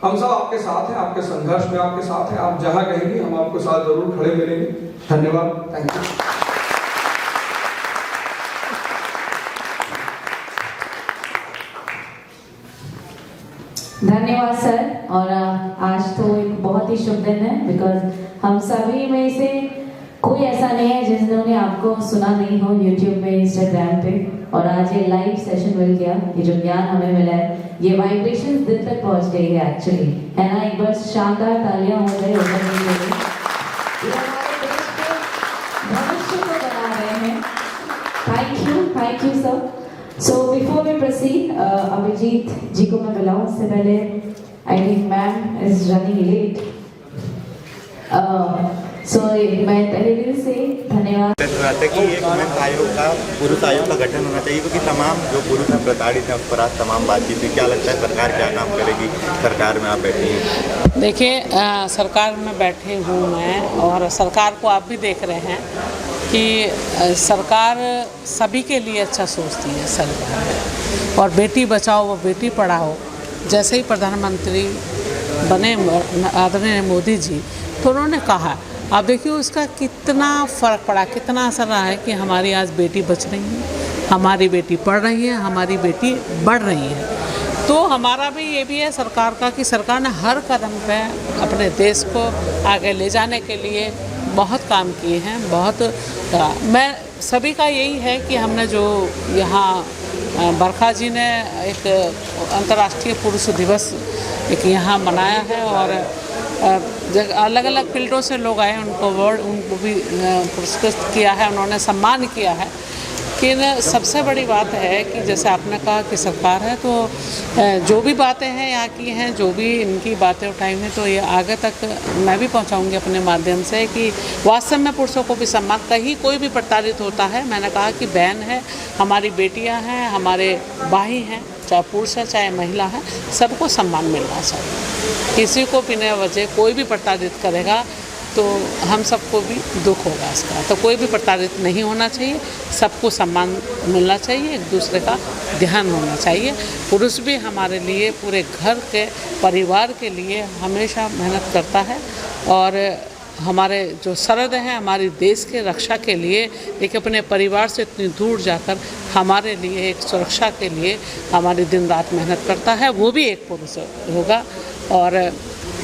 हम सब आपके साथ हैं, आपके संघर्ष में आपके साथ हैं। आप जहां कहेंगे हम आपके साथ जरूर खड़े मिलेंगे। धन्यवाद, थैंक यू। धन्यवाद सर। और आज तो एक बहुत ही शुभ दिन है, बिकॉज हम सभी में से कोई ऐसा नहीं है जिन्होंने आपको सुना नहीं हो यूट्यूब में, इंस्टाग्राम पे। और आज ये लाइव सेशन मिल गया, ये जो ज्ञान हमें मिला है, ये वाइब्रेशंस दिल तक पहुंच गई है एक्चुअली, है ना। एक बार शानदार तालियां हो जाए ऊपर के लिए। ये हमारे देश के भविष्य को बना रहे हैं। Thank you sir. So before we proceed, Abhijeet ji को मैं बुलाऊं उससे पहले, I think ma'am is running late. So मैं पहले दिल से धन्यवाद। कि एक वुमेन आयोग का, पुरुष आयोग का गठन होना चाहिए, क्योंकि तमाम जो पुरुष हैं प्रताड़ित हैं, उस पर आज तमाम बातचीत हुई। क्या लगता है सरकार क्या काम करेगी? सरकार में आप बैठी हैं। देखिए, सरकार में बैठी हूँ मैं, और सरकार को आप भी देख रहे हैं कि सरकार सभी के लिए अच्छा सोचती है सरकार। और बेटी बचाओ वो बेटी पढ़ाओ, जैसे ही प्रधानमंत्री बने आदरणीय मोदी जी, तो उन्होंने कहा, आप देखिए उसका कितना फ़र्क पड़ा, कितना असर रहा है कि हमारी आज बेटी बच रही है, हमारी बेटी पढ़ रही है, हमारी बेटी बढ़ रही है। तो हमारा भी ये भी है सरकार का कि सरकार ने हर कदम पे अपने देश को आगे ले जाने के लिए बहुत काम किए हैं। बहुत मैं सभी का यही है कि हमने जो यहाँ बरखा जी ने एक अंतर्राष्ट्रीय पुरुष दिवस एक यहाँ मनाया है और अलग अलग फील्डों से लोग आए, उनको भी पुरस्कृत किया है, उन्होंने सम्मान किया है। लेकिन सबसे बड़ी बात है कि जैसे आपने कहा कि सरकार है तो जो भी बातें हैं यहाँ की हैं, जो भी इनकी बातें उठाई हैं, तो ये आगे तक मैं भी पहुँचाऊँगी अपने माध्यम से कि वास्तव में पुरुषों को भी सम्मान, कहीं कोई भी प्रताड़ित होता है, मैंने कहा कि बहन है, हमारी बेटियाँ हैं, हमारे भाई हैं, चाहे पुरुष है चाहे महिला है, सबको सम्मान मिलना चाहिए। किसी को बिना वजह कोई भी प्रताड़ित करेगा तो हम सबको भी दुख होगा इसका। तो कोई भी प्रताड़ित नहीं होना चाहिए, सबको सम्मान मिलना चाहिए, एक दूसरे का ध्यान होना चाहिए। पुरुष भी हमारे लिए, पूरे घर के परिवार के लिए हमेशा मेहनत करता है और हमारे जो सरहद हैं हमारी देश के रक्षा के लिए एक अपने परिवार से इतनी दूर जाकर हमारे लिए एक सुरक्षा के लिए हमारी दिन रात मेहनत करता है, वो भी एक पुरुष होगा। और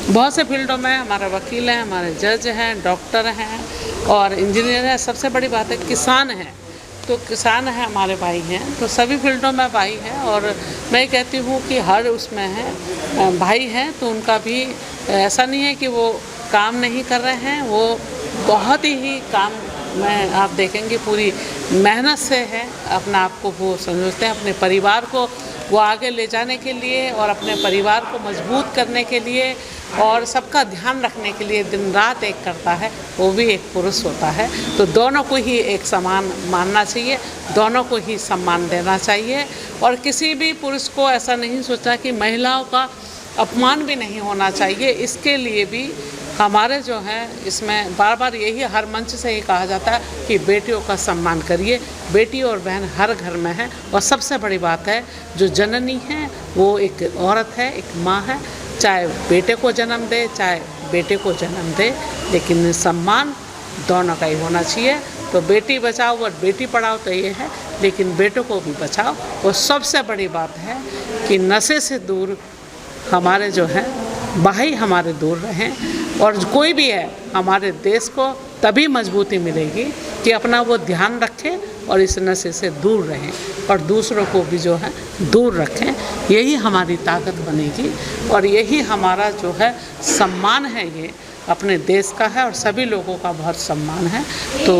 बहुत से फील्डों में हमारे वकील हैं, हमारे जज हैं, डॉक्टर हैं और इंजीनियर हैं। सबसे बड़ी बात है किसान हैं, तो किसान हैं हमारे भाई हैं, तो सभी फील्डों में भाई हैं। और मैं कहती हूँ कि हर उसमें है भाई हैं, तो उनका भी ऐसा नहीं है कि वो काम नहीं कर रहे हैं, वो बहुत ही काम में आप देखेंगे पूरी मेहनत से है, अपना आप को वो समझते हैं, अपने परिवार को वो आगे ले जाने के लिए और अपने परिवार को मजबूत करने के लिए और सबका ध्यान रखने के लिए दिन रात एक करता है, वो भी एक पुरुष होता है। तो दोनों को ही एक समान मानना चाहिए, दोनों को ही सम्मान देना चाहिए और किसी भी पुरुष को ऐसा नहीं सोचना कि महिलाओं का अपमान भी नहीं होना चाहिए। इसके लिए भी हमारे जो हैं इसमें बार बार यही हर मंच से ही कहा जाता है कि बेटियों का सम्मान करिए। बेटी और बहन हर घर में है और सबसे बड़ी बात है जो जननी है वो एक औरत है, एक माँ है, चाहे बेटे को जन्म दे चाहे बेटे को जन्म दे, लेकिन सम्मान दोनों का ही होना चाहिए। तो बेटी बचाओ और बेटी पढ़ाओ तो ये है, लेकिन बेटों को भी बचाओ। और सबसे बड़ी बात है कि नशे से दूर हमारे जो हैं भाई हमारे दूर रहें और कोई भी है हमारे देश को तभी मजबूती मिलेगी कि अपना वो ध्यान रखें और इस नशे से दूर रहें और दूसरों को भी जो है दूर रखें। यही हमारी ताकत बनेगी और यही हमारा जो है सम्मान है, ये अपने देश का है और सभी लोगों का बहुत सम्मान है। तो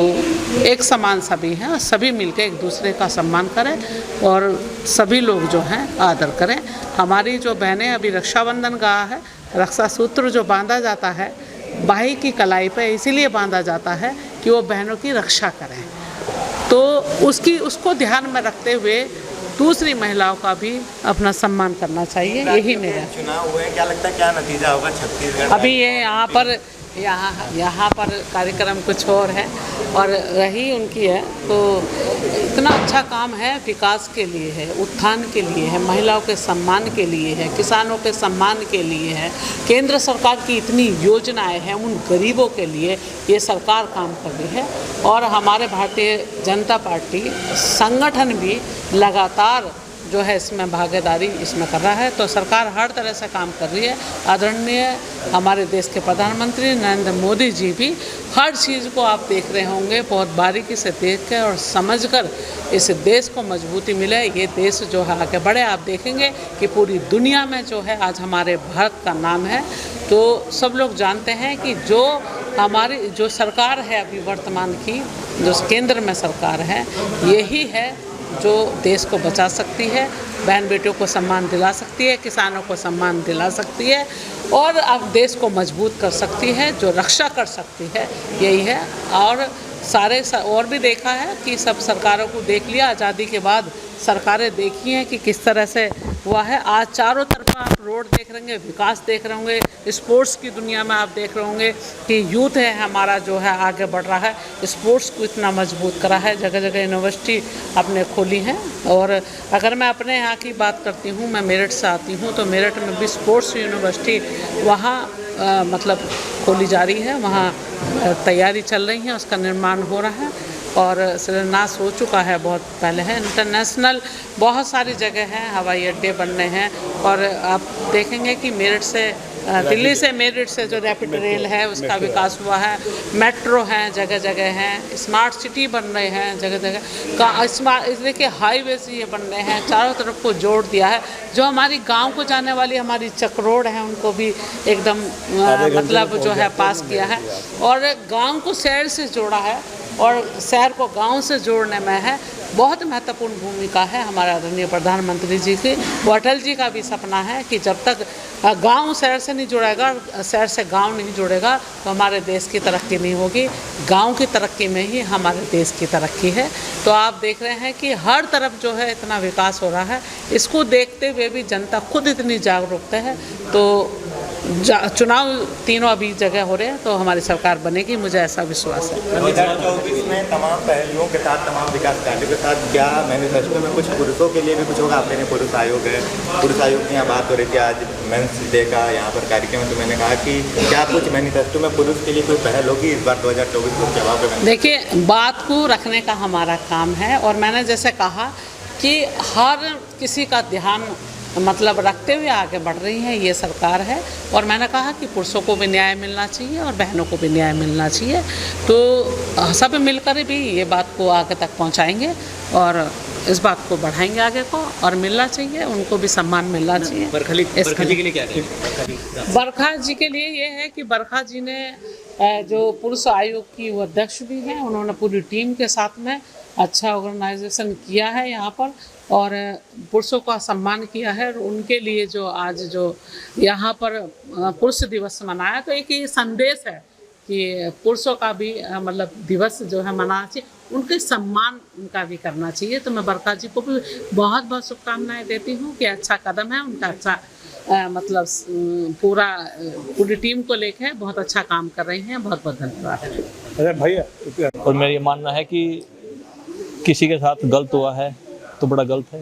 एक समान सभी हैं और सभी मिलकर एक दूसरे का सम्मान करें और सभी लोग जो हैं आदर करें। हमारी जो बहनें अभी रक्षाबंधन कहा है, रक्षा सूत्र जो बांधा जाता है भाई की कलाई पे इसीलिए बांधा जाता है कि वो बहनों की रक्षा करें। तो उसको ध्यान में रखते हुए दूसरी महिलाओं का भी अपना सम्मान करना चाहिए। यही मेरा चुनाव हुए, क्या लगता है क्या नतीजा होगा छत्तीसगढ़? अभी ये यहाँ पर कार्यक्रम कुछ और है और रही उनकी है, तो इतना अच्छा काम है, विकास के लिए है, उत्थान के लिए है, महिलाओं के सम्मान के लिए है, किसानों के सम्मान के लिए है। केंद्र सरकार की इतनी योजनाएं हैं उन गरीबों के लिए ये सरकार काम कर रही है और हमारे भारतीय जनता पार्टी संगठन भी लगातार जो है इसमें भागीदारी इसमें कर रहा है। तो सरकार हर तरह से काम कर रही है। आदरणीय हमारे देश के प्रधानमंत्री नरेंद्र मोदी जी भी हर चीज़ को आप देख रहे होंगे, बहुत बारीकी से देख कर और समझकर इस देश को मजबूती मिले, ये देश जो है आगे बढ़े। आप देखेंगे कि पूरी दुनिया में जो है आज हमारे भारत का नाम है। तो सब लोग जानते हैं कि जो हमारी जो सरकार है अभी वर्तमान की, जो केंद्र में सरकार है, यही है जो देश को बचा सकती है, बहन बेटियों को सम्मान दिला सकती है, किसानों को सम्मान दिला सकती है और अब देश को मजबूत कर सकती है, जो रक्षा कर सकती है, यही है। और और भी देखा है कि सब सरकारों को देख लिया, आज़ादी के बाद सरकारें देखी हैं कि किस तरह से हुआ है। आज चारों तरफ आप रोड देख रहे होंगे, विकास देख रहे होंगे, स्पोर्ट्स की दुनिया में आप देख रहे होंगे कि यूथ है हमारा जो है आगे बढ़ रहा है, स्पोर्ट्स को इतना मजबूत करा है, जगह जगह यूनिवर्सिटी आपने खोली हैं। और अगर मैं अपने यहाँ की बात करती हूँ, मैं मेरठ से आती हूँ, तो मेरठ में भी स्पोर्ट्स यूनिवर्सिटी वहाँ मतलब खोली जा रही है, वहाँ तैयारी चल रही है, उसका निर्माण हो रहा है। और शिलान्यास हो चुका है बहुत पहले है। इंटरनेशनल बहुत सारी जगह हैं, हवाई अड्डे बनने हैं और आप देखेंगे कि मेरठ से दिल्ली से मेरठ से जो रैपिड रेल है उसका विकास हुआ है, मेट्रो हैं जगह जगह हैं, स्मार्ट सिटी बन रहे हैं जगह जगह स्मार्ट, देखिए हाईवे ये बन रहे हैं, चारों तरफ को जोड़ दिया है। जो हमारी गांव को जाने वाली हमारी चक्रोड है उनको भी एकदम मतलब जो है पास किया है और गांव को शहर से जोड़ा है और शहर को गांव से जोड़ने में है बहुत महत्वपूर्ण भूमिका है हमारे आदरणीय प्रधानमंत्री जी की। वो अटल जी का भी सपना है कि जब तक गांव शहर से नहीं जुड़ेगा, शहर से गांव नहीं जुड़ेगा तो हमारे देश की तरक्की नहीं होगी। गांव की तरक्की में ही हमारे देश की तरक्की है। तो आप देख रहे हैं कि हर तरफ जो है इतना विकास हो रहा है, इसको देखते हुए भी जनता खुद इतनी जागरूक है। तो चुनाव तीनों अभी जगह हो रहे हैं तो हमारी सरकार बनेगी, मुझे ऐसा विश्वास है। 2024 में तमाम पहलुओं के साथ, तमाम विकास कार्यों के साथ क्या मैनिफेस्टो में कुछ पुरुषों के लिए भी कुछ होगा? आपने पुरुष आयोग है, पुरुष आयोग की यहाँ बात हो रही थी, आज मेंस डे का यहाँ पर कार्यक्रम है, तो मैंने कहा कि क्या कुछ मैनिफेस्टो में पुरुष के लिए कोई पहल होगी इस बार 2024 को जवाब में? देखिए, बात को रखने का हमारा काम है और मैंने जैसे कहा कि हर किसी का ध्यान मतलब रखते हुए आगे बढ़ रही है ये सरकार है और मैंने कहा कि पुरुषों को भी न्याय मिलना चाहिए और बहनों को भी न्याय मिलना चाहिए। तो सब मिलकर भी ये बात को आगे तक पहुंचाएंगे और इस बात को बढ़ाएंगे आगे को और मिलना चाहिए, उनको भी सम्मान मिलना चाहिए। बरखा जी के लिए क्या कहें? बरखा जी के लिए ये है कि बरखा जी ने जो पुरुष आयोग की वो अध्यक्ष भी हैं, उन्होंने पूरी टीम के साथ में अच्छा ऑर्गेनाइजेशन किया है यहाँ पर और पुरुषों का सम्मान किया है और उनके लिए जो आज जो यहाँ पर पुरुष दिवस मनाया तो एक ये संदेश है कि पुरुषों का भी मतलब दिवस जो है मनाना चाहिए, उनके सम्मान उनका भी करना चाहिए। तो मैं बरखा जी को भी बहुत बहुत शुभकामनाएं देती हूँ कि अच्छा कदम है उनका, अच्छा मतलब पूरी टीम को लेकर बहुत अच्छा काम कर रही हैं। बहुत बहुत धन्यवाद। अरे भैया, और मेरा ये मानना है कि किसी के साथ गलत हुआ है तो बड़ा गलत है,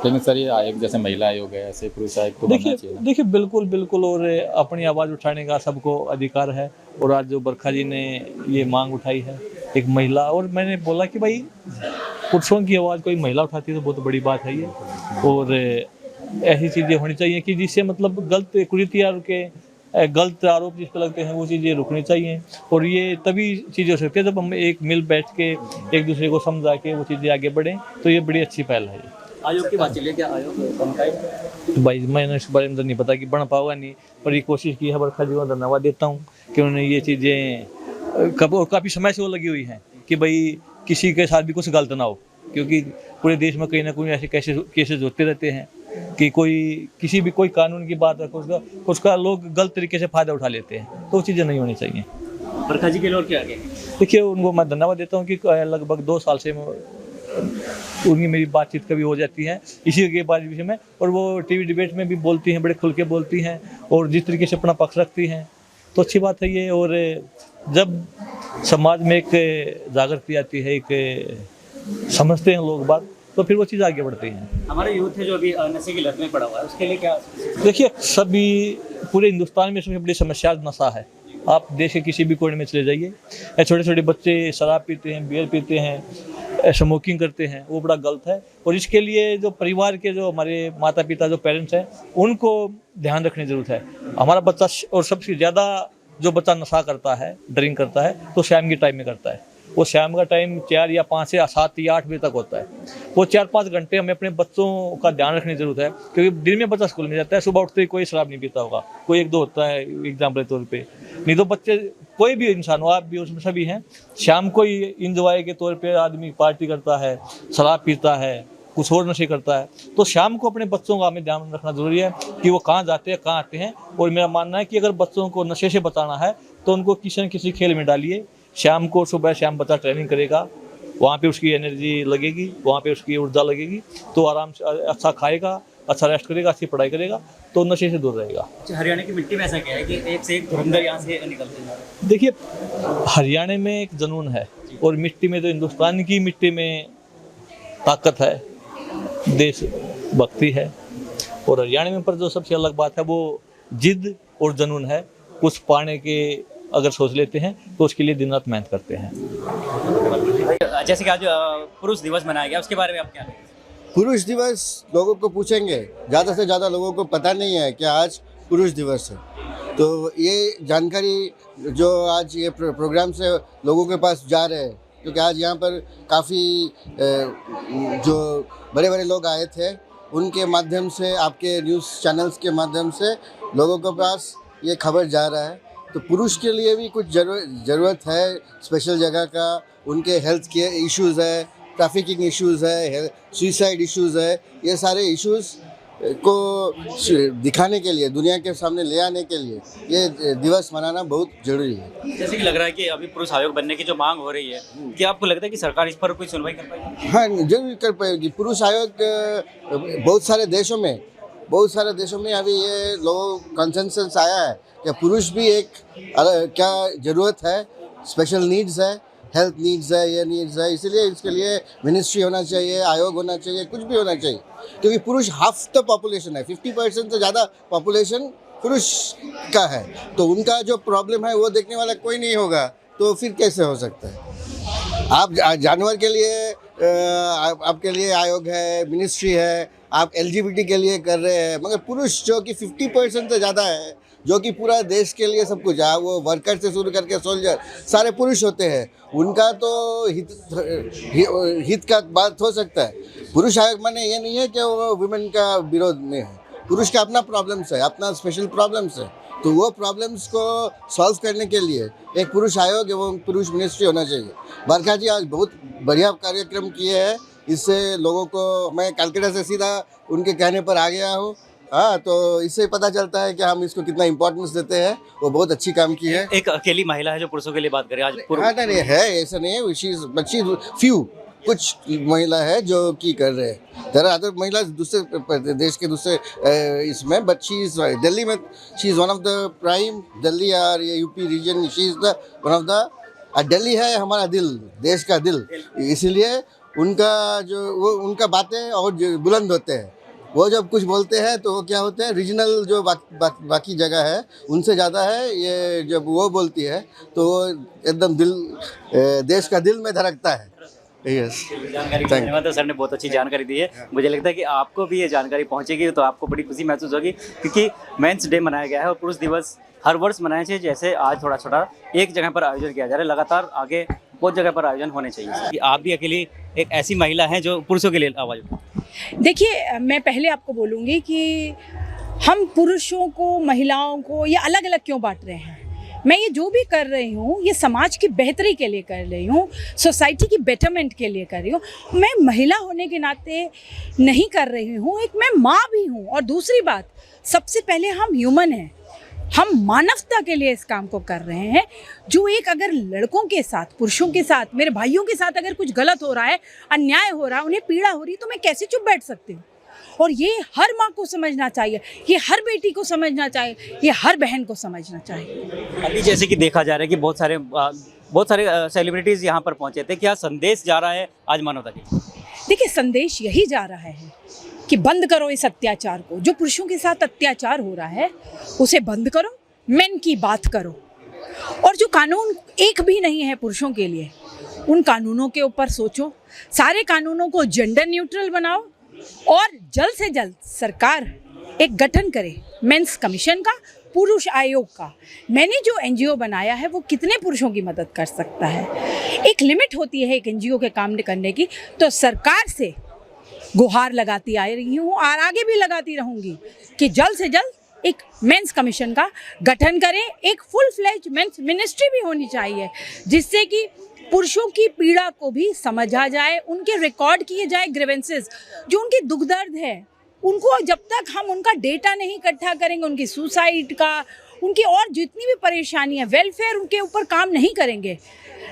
लेकिन सर ये आयोग जैसे महिला आयोग है, ऐसे पुरुष आयोग तो बनना चाहिए। देखिए बिल्कुल बिल्कुल, और अपनी आवाज़ उठाने का सबको अधिकार है और आज जो बरखा जी ने ये मांग उठाई है एक महिला, और मैंने बोला कि भाई पुरुषों की आवाज़ कोई महिला उठाती है तो बहुत बड़ी बात है ये, और ऐसी चीज़ें होनी चाहिए कि जिससे मतलब गलत कुरीतियाँ रुके, गलत आरोप जिस पर लगते हैं वो चीज़ें रुकनी चाहिए। और ये तभी चीज़ें हो सकती है जब हम एक मिल बैठ के एक दूसरे को समझा के वो चीज़ें आगे बढ़ें, तो ये बड़ी अच्छी पहल है। आयोग की बात चलिए, क्या आयोग बन पाएगा? तो भाई मैंने इस बारे में तो नहीं पता कि बन पाओगा नहीं, पर ये कोशिश की है। बरखा जी को धन्यवाद देता हूँ कि उन्होंने ये चीज़ें काफ़ी समय से वो लगी हुई हैं कि भाई किसी के साथ भी कुछ गलत ना हो, क्योंकि पूरे देश में कहीं ना कहीं ऐसे केसेस होते रहते हैं कि कोई कानून की बात है उसका लोग गलत तरीके से फ़ायदा उठा लेते हैं, तो वो चीज़ें नहीं होनी चाहिए। बरखा जी के लिए और क्या आगे? देखिए, उनको मैं धन्यवाद देता हूँ कि लगभग 2 साल से उनकी मेरी बातचीत कभी हो जाती है इसी के बारे विषय में, और वो टीवी डिबेट में भी बोलती हैं, बड़े खुल के बोलती हैं और जिस तरीके से अपना पक्ष रखती हैं तो अच्छी बात है ये। और जब समाज में एक जागृति आती है, एक समझते हैं लोग बात, तो फिर वो चीज़ आगे बढ़ती है। हमारे यूथ है जो अभी नशे की लत में पड़ा हुआ है, उसके लिए क्या? देखिए, सभी पूरे हिंदुस्तान में सबसे बड़ी समस्या नशा है। आप देश के किसी भी कोने में चले जाइए, छोटे छोटे बच्चे शराब पीते हैं, बियर पीते हैं, स्मोकिंग करते हैं, वो बड़ा गलत है। और इसके लिए जो परिवार के जो हमारे माता पिता जो पेरेंट्स हैं उनको ध्यान रखने की ज़रूरत है। हमारा बच्चा, और सबसे ज़्यादा जो बच्चा नशा करता है, ड्रिंक करता है, तो शाम के टाइम में करता है। वो शाम का टाइम 4 या 5 या 7 या 8 बजे तक होता है। वो 4-5 घंटे हमें अपने बच्चों का ध्यान रखने की ज़रूरत है, क्योंकि दिन में बच्चा स्कूल में जाता है, सुबह उठते ही कोई शराब नहीं पीता होगा, कोई 1-2 होता है एग्जाम्पल के तौर पे, नहीं तो बच्चे कोई भी इंसान हो, आप भी उसमें सभी हैं, शाम को ही इंजॉय के तौर पे आदमी पार्टी करता है, शराब पीता है, कुछ और नशे करता है। तो शाम को अपने बच्चों का हमें ध्यान रखना ज़रूरी है कि वो कहाँ जाते हैं, कहाँ आते हैं। और मेरा मानना है कि अगर बच्चों को नशे से बचाना है तो उनको किसी न किसी खेल में डालिए। शाम को सुबह शाम बच्चा ट्रेनिंग करेगा, वहाँ पे उसकी एनर्जी लगेगी, वहाँ पे उसकी ऊर्जा लगेगी, तो आराम से अच्छा खाएगा, अच्छा रेस्ट करेगा, अच्छी पढ़ाई करेगा, तो नशे से दूर रहेगा। हरियाणा की मिट्टी में ऐसा क्या है कि एक से एक धुरंधर यहाँ से निकलते हैं? देखिए, हरियाणा में एक जुनून है, और मिट्टी में तो हिंदुस्तान की मिट्टी में ताकत है, देशभक्ति है। और हरियाणा में पर जो सबसे अलग बात है वो जिद और जुनून है। कुछ पाने के अगर सोच लेते हैं तो उसके लिए दिन रात मेहनत करते हैं। जैसे कि आज पुरुष दिवस मनाया गया, उसके बारे में आप क्या कहेंगे? पुरुष दिवस लोगों को पूछेंगे, ज़्यादा से ज़्यादा लोगों को पता नहीं है कि आज पुरुष दिवस है। तो ये जानकारी जो आज ये प्रोग्राम से लोगों के पास जा रहे हैं, क्योंकि आज यहाँ पर काफ़ी जो बड़े बड़े लोग आए थे, उनके माध्यम से, आपके न्यूज़ चैनल्स के माध्यम से लोगों के पास ये खबर जा रहा है। तो पुरुष के लिए भी कुछ ज़रूरत है स्पेशल जगह का। उनके हेल्थ के इश्यूज़ है, ट्रैफिकिंग इश्यूज़ है, सुसाइड इश्यूज़ है, ये सारे इश्यूज़ को दिखाने के लिए, दुनिया के सामने ले आने के लिए ये दिवस मनाना बहुत जरूरी है। जैसे कि लग रहा है कि अभी पुरुष आयोग बनने की जो मांग हो रही है, क्या आपको लगता है कि सरकार इस पर कोई सुनवाई कर पाएगी? हाँ, जरूर कर पाएगी। पुरुष आयोग बहुत सारे देशों में अभी ये लोगों कंसेंसस आया है कि पुरुष भी एक क्या ज़रूरत है, स्पेशल नीड्स है, हेल्थ नीड्स है, ये नीड्स है, इसलिए इसके लिए मिनिस्ट्री होना चाहिए, आयोग होना चाहिए, कुछ भी होना चाहिए। क्योंकि पुरुष हाफ द पॉपुलेशन है, 50% से ज़्यादा पॉपुलेशन पुरुष का है। तो उनका जो प्रॉब्लम है वो देखने वाला कोई नहीं होगा, तो फिर कैसे हो सकता है? आप जानवर के लिए आपके लिए आयोग है, मिनिस्ट्री है, आप LGBT के लिए कर रहे हैं, मगर पुरुष जो कि 50% से ज़्यादा है, जो कि पूरा देश के लिए सब कुछ है, वो वर्कर से शुरू करके सोल्जर सारे पुरुष होते हैं, उनका तो हित का बात हो सकता है। पुरुष आयोग माने ये नहीं है कि वो वुमेन का विरोध में है। पुरुष का अपना प्रॉब्लम्स है, अपना स्पेशल प्रॉब्लम्स है, तो वो प्रॉब्लम्स को सॉल्व करने के लिए एक पुरुष आयोग एवं पुरुष मिनिस्ट्री होना चाहिए। बरखा जी आज बहुत बढ़िया कार्यक्रम किए हैं, इससे लोगों को, मैं कलकत्ता से सीधा उनके कहने पर आ गया हूँ। हाँ, तो इससे पता चलता है कि हम इसको कितना इम्पोर्टेंस देते हैं। वो बहुत अच्छी काम की है। एक अकेली महिला है जो पुरुषों के लिए बात करें आज। हाँ, नहीं है, ऐसा नहीं है, फ्यू कुछ महिला है जो की कर रहे हैं। देयर आर अदर महिला दूसरे देश के दूसरे इसमें, बट शी इज दिल्ली में, she is one of the prime, Delhi और ये UP region, she is the one of the, Delhi है हमारा दिल, देश का दिल, इसीलिए उनका जो वो उनका बातें और बुलंद होते हैं। वो जब कुछ बोलते हैं तो वो क्या होते हैं, रीजनल जो बाकी जगह है उनसे ज़्यादा है। ये जब वो बोलती है तो वो एकदम दिल, देश का दिल में धड़कता है। यस, जानकारी के धन्यवाद सर ने बहुत अच्छी जानकारी दी है। मुझे लगता है कि आपको भी ये जानकारी पहुंचेगी तो आपको बड़ी खुशी महसूस होगी, क्योंकि मेंस डे मनाया गया है और पुरुष दिवस हर वर्ष मनाना चाहिए। जैसे आज थोड़ा छोटा एक जगह पर आयोजन किया जा रहा है, लगातार आगे बहुत जगह पर आयोजन होने चाहिए। आप भी अकेली एक ऐसी महिला हैं जो पुरुषों के लिए आवाज़ उठाती। देखिए, मैं पहले आपको बोलूँगी कि हम पुरुषों को, महिलाओं को ये अलग अलग क्यों बांट रहे हैं। मैं ये जो भी कर रही हूँ ये समाज की बेहतरी के लिए कर रही हूँ, सोसाइटी की बेटरमेंट के लिए कर रही हूँ। मैं महिला होने के नाते नहीं कर रही हूँ, एक मैं माँ भी हूँ। और दूसरी बात, सबसे पहले हम ह्यूमन हैं, हम मानवता के लिए इस काम को कर रहे हैं। जो एक अगर लड़कों के साथ, पुरुषों के साथ, मेरे भाइयों के साथ अगर कुछ गलत हो रहा है, अन्याय हो रहा है, उन्हें पीड़ा हो रही है, तो मैं कैसे चुप बैठ सकती हूँ? और ये हर माँ को समझना चाहिए, ये हर बेटी को समझना चाहिए, ये हर बहन को समझना चाहिए। अभी जैसे कि देखा जा रहा है कि बहुत सारे सेलिब्रिटीज़ यहाँ पर पहुँचे थे, क्या संदेश जा रहा है आज मानवता के? देखिए, संदेश यही जा रहा है कि बंद करो इस अत्याचार को। जो पुरुषों के साथ अत्याचार हो रहा है उसे बंद करो, मेन की बात करो। और जो कानून एक भी नहीं है पुरुषों के लिए, उन कानूनों के ऊपर सोचो, सारे कानूनों को जेंडर न्यूट्रल बनाओ और जल्द से जल्द सरकार एक गठन करे मेंस कमीशन का, पुरुष आयोग का। मैंने जो NGO बनाया है वो कितने पुरुषों की मदद कर सकता है? एक लिमिट होती है एक NGO के काम करने की। तो सरकार से गुहार लगाती आ रही हूँ और आगे भी लगाती रहूँगी कि जल्द से जल्द एक मेंस कमीशन का गठन करें। एक फुल फ्लेज मेंस मिनिस्ट्री भी होनी चाहिए, जिससे कि पुरुषों की पीड़ा को भी समझा जाए, उनके रिकॉर्ड किए जाए ग्रीवेंसेस, जो उनके दुख दर्द है उनको जब तक हम उनका डेटा नहीं इकट्ठा करेंगे, उनकी सुसाइड का, उनकी और जितनी भी परेशानी है, वेलफेयर, उनके ऊपर काम नहीं करेंगे।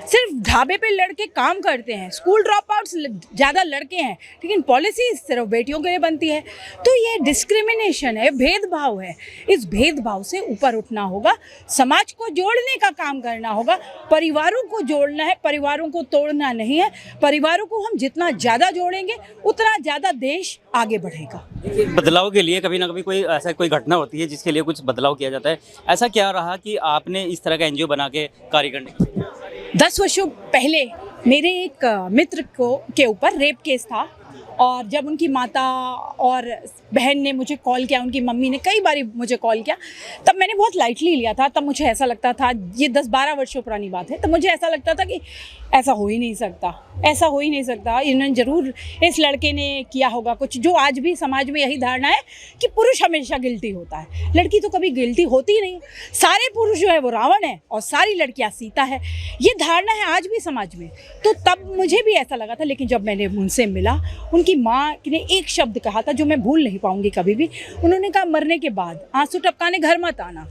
सिर्फ ढाबे पे लड़के काम करते हैं, स्कूल ड्रॉप आउट्स ज़्यादा लड़के हैं, लेकिन पॉलिसी सिर्फ बेटियों के लिए बनती है। तो ये डिस्क्रिमिनेशन है, भेदभाव है। इस भेदभाव से ऊपर उठना होगा, समाज को जोड़ने का काम करना होगा, परिवारों को जोड़ना है, परिवारों को तोड़ना नहीं है। परिवारों को हम जितना ज़्यादा जोड़ेंगे उतना ज़्यादा देश आगे बढ़ेगा। बदलाव के लिए कभी ना कभी कोई घटना होती है जिसके लिए कुछ बदलाव किया जाता है। ऐसा क्या रहा कि आपने इस तरह का NGO बना के कार्य करने? 10 वर्षों पहले मेरे एक मित्र के ऊपर रेप केस था और जब उनकी माता और बहन ने मुझे कॉल किया, उनकी मम्मी ने कई बार मुझे कॉल किया, तब मैंने बहुत लाइटली लिया था। तब मुझे ऐसा लगता था, ये 10-12 वर्षों पुरानी बात है, तब मुझे ऐसा लगता था कि ऐसा हो ही नहीं सकता, ऐसा हो ही नहीं सकता, इन्होंने ज़रूर इस लड़के ने किया होगा कुछ। जो आज भी समाज में यही धारणा है कि पुरुष हमेशा गिल्टी होता है, लड़की तो कभी गिल्टी होती ही नहीं। सारे पुरुष जो है वो रावण है और सारी लड़कियां सीता है, ये धारणा है आज भी समाज में। तो तब मुझे भी ऐसा लगा था, लेकिन जब मैंने उनसे मिला, उनकी माँ ने एक शब्द कहा था जो मैं भूल नहीं पाऊंगी कभी भी। उन्होंने कहा, मरने के बाद आंसू टपकाने घर मत आना।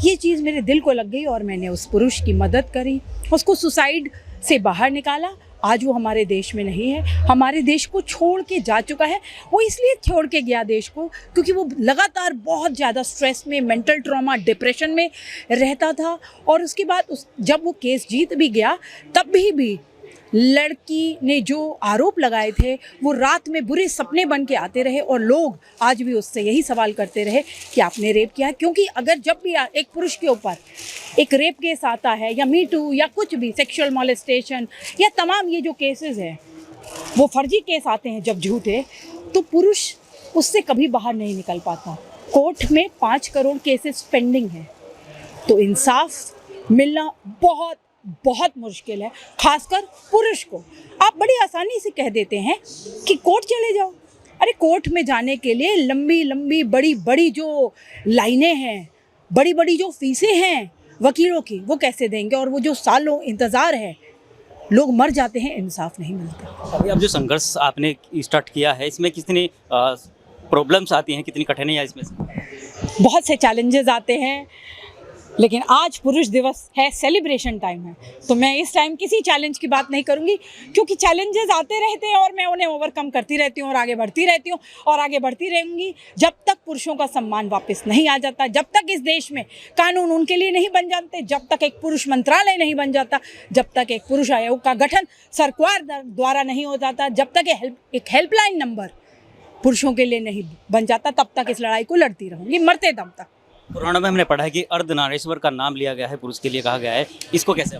ये चीज़ मेरे दिल को लग गई और मैंने उस पुरुष की मदद करी, उसको सुसाइड से बाहर निकाला। आज वो हमारे देश में नहीं है, हमारे देश को छोड़ के जा चुका है। वो इसलिए छोड़ के गया देश को क्योंकि वो लगातार बहुत ज़्यादा स्ट्रेस में, मेंटल ट्रॉमा, डिप्रेशन में रहता था। और उसके बाद जब वो केस जीत भी गया, तब भी लड़की ने जो आरोप लगाए थे वो रात में बुरे सपने बन के आते रहे और लोग आज भी उससे यही सवाल करते रहे कि आपने रेप किया। क्योंकि अगर जब भी एक पुरुष के ऊपर एक रेप केस आता है या मी टू या कुछ भी सेक्सुअल मॉलेस्टेशन या तमाम ये जो केसेस हैं, वो फर्जी केस आते हैं जब झूठे, तो पुरुष उससे कभी बाहर नहीं निकल पाता। कोर्ट में 5 करोड़ केसेस पेंडिंग हैं, तो इंसाफ मिलना बहुत बहुत मुश्किल है, खासकर पुरुष को। आप बड़ी आसानी से कह देते हैं कि कोर्ट चले जाओ। अरे कोर्ट में जाने के लिए लंबी लंबी बड़ी बड़ी जो लाइनें हैं, बड़ी बड़ी जो फीसें हैं वकीलों की, वो कैसे देंगे? और वो जो सालों इंतज़ार है, लोग मर जाते हैं, इंसाफ नहीं मिलता। अभी अब जो संघर्ष आपने स्टार्ट किया है, इसमें कितनी प्रॉब्लम्स आती हैं, कितनी कठिनाइयाँ इसमें से? बहुत से चैलेंजेस आते हैं, लेकिन आज पुरुष दिवस है, सेलिब्रेशन टाइम है, तो मैं इस टाइम किसी चैलेंज की बात नहीं करूंगी, क्योंकि चैलेंजेस आते रहते हैं और मैं उन्हें ओवरकम करती रहती हूँ और आगे बढ़ती रहती हूँ और आगे बढ़ती रहूंगी जब तक पुरुषों का सम्मान वापस नहीं आ जाता, जब तक इस देश में कानून उनके लिए नहीं बन जाते, जब तक एक पुरुष मंत्रालय नहीं बन जाता, जब तक एक पुरुष आयोग का गठन सरकार द्वारा नहीं हो जाता, जब तक एक हेल्पलाइन नंबर पुरुषों के लिए नहीं बन जाता, तब तक इस लड़ाई को लड़ती रहूंगी, मरते दम तक। पुराणों में हमने पढ़ा है कि अर्धनारीश्वर का नाम लिया गया है, पुरुष के लिए कहा गया है, इसको कैसे?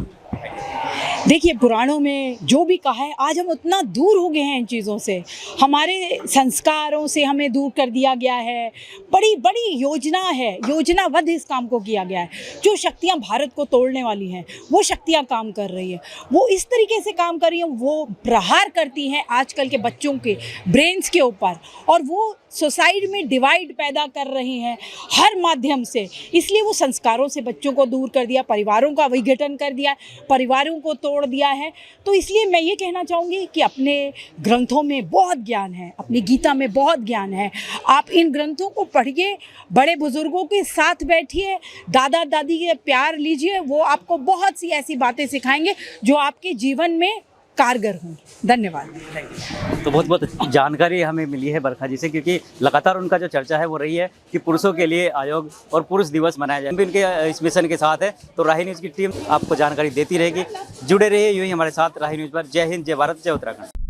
देखिए, पुराणों में जो भी कहा है, आज हम उतना दूर हो गए हैं इन चीज़ों से, हमारे संस्कारों से हमें दूर कर दिया गया है। बड़ी बड़ी योजना है, योजनाबद्ध इस काम को किया गया है। जो शक्तियां भारत को तोड़ने वाली हैं, वो शक्तियां काम कर रही है, वो इस तरीके से काम कर रही हैं, वो प्रहार करती हैं आजकल के बच्चों के ब्रेन्स के ऊपर, और वो सोसाइटी में डिवाइड पैदा कर रही हैं हर माध्यम से। इसलिए वो संस्कारों से बच्चों को दूर कर दिया, परिवारों का विघटन कर दिया, परिवारों को तोड़ दिया है। तो इसलिए मैं ये कहना चाहूँगी कि अपने ग्रंथों में बहुत ज्ञान है, अपनी गीता में बहुत ज्ञान है। आप इन ग्रंथों को पढ़िए, बड़े बुजुर्गों के साथ बैठिए, दादा दादी के प्यार लीजिए, वो आपको बहुत सी ऐसी बातें सिखाएंगे जो आपके जीवन में कारगर होंगी। धन्यवाद। तो बहुत बहुत जानकारी हमें मिली है बरखा जी से, क्योंकि लगातार उनका जो चर्चा है वो रही है कि पुरुषों के लिए आयोग और पुरुष दिवस मनाया जाए। इनके इस मिशन के साथ है, तो राही न्यूज़ की टीम आपको जानकारी देती रहेगी। जुड़े रहिए यूँ ही हमारे साथ राही न्यूज़ पर। जय हिंद, जय भारत, जय उत्तराखंड।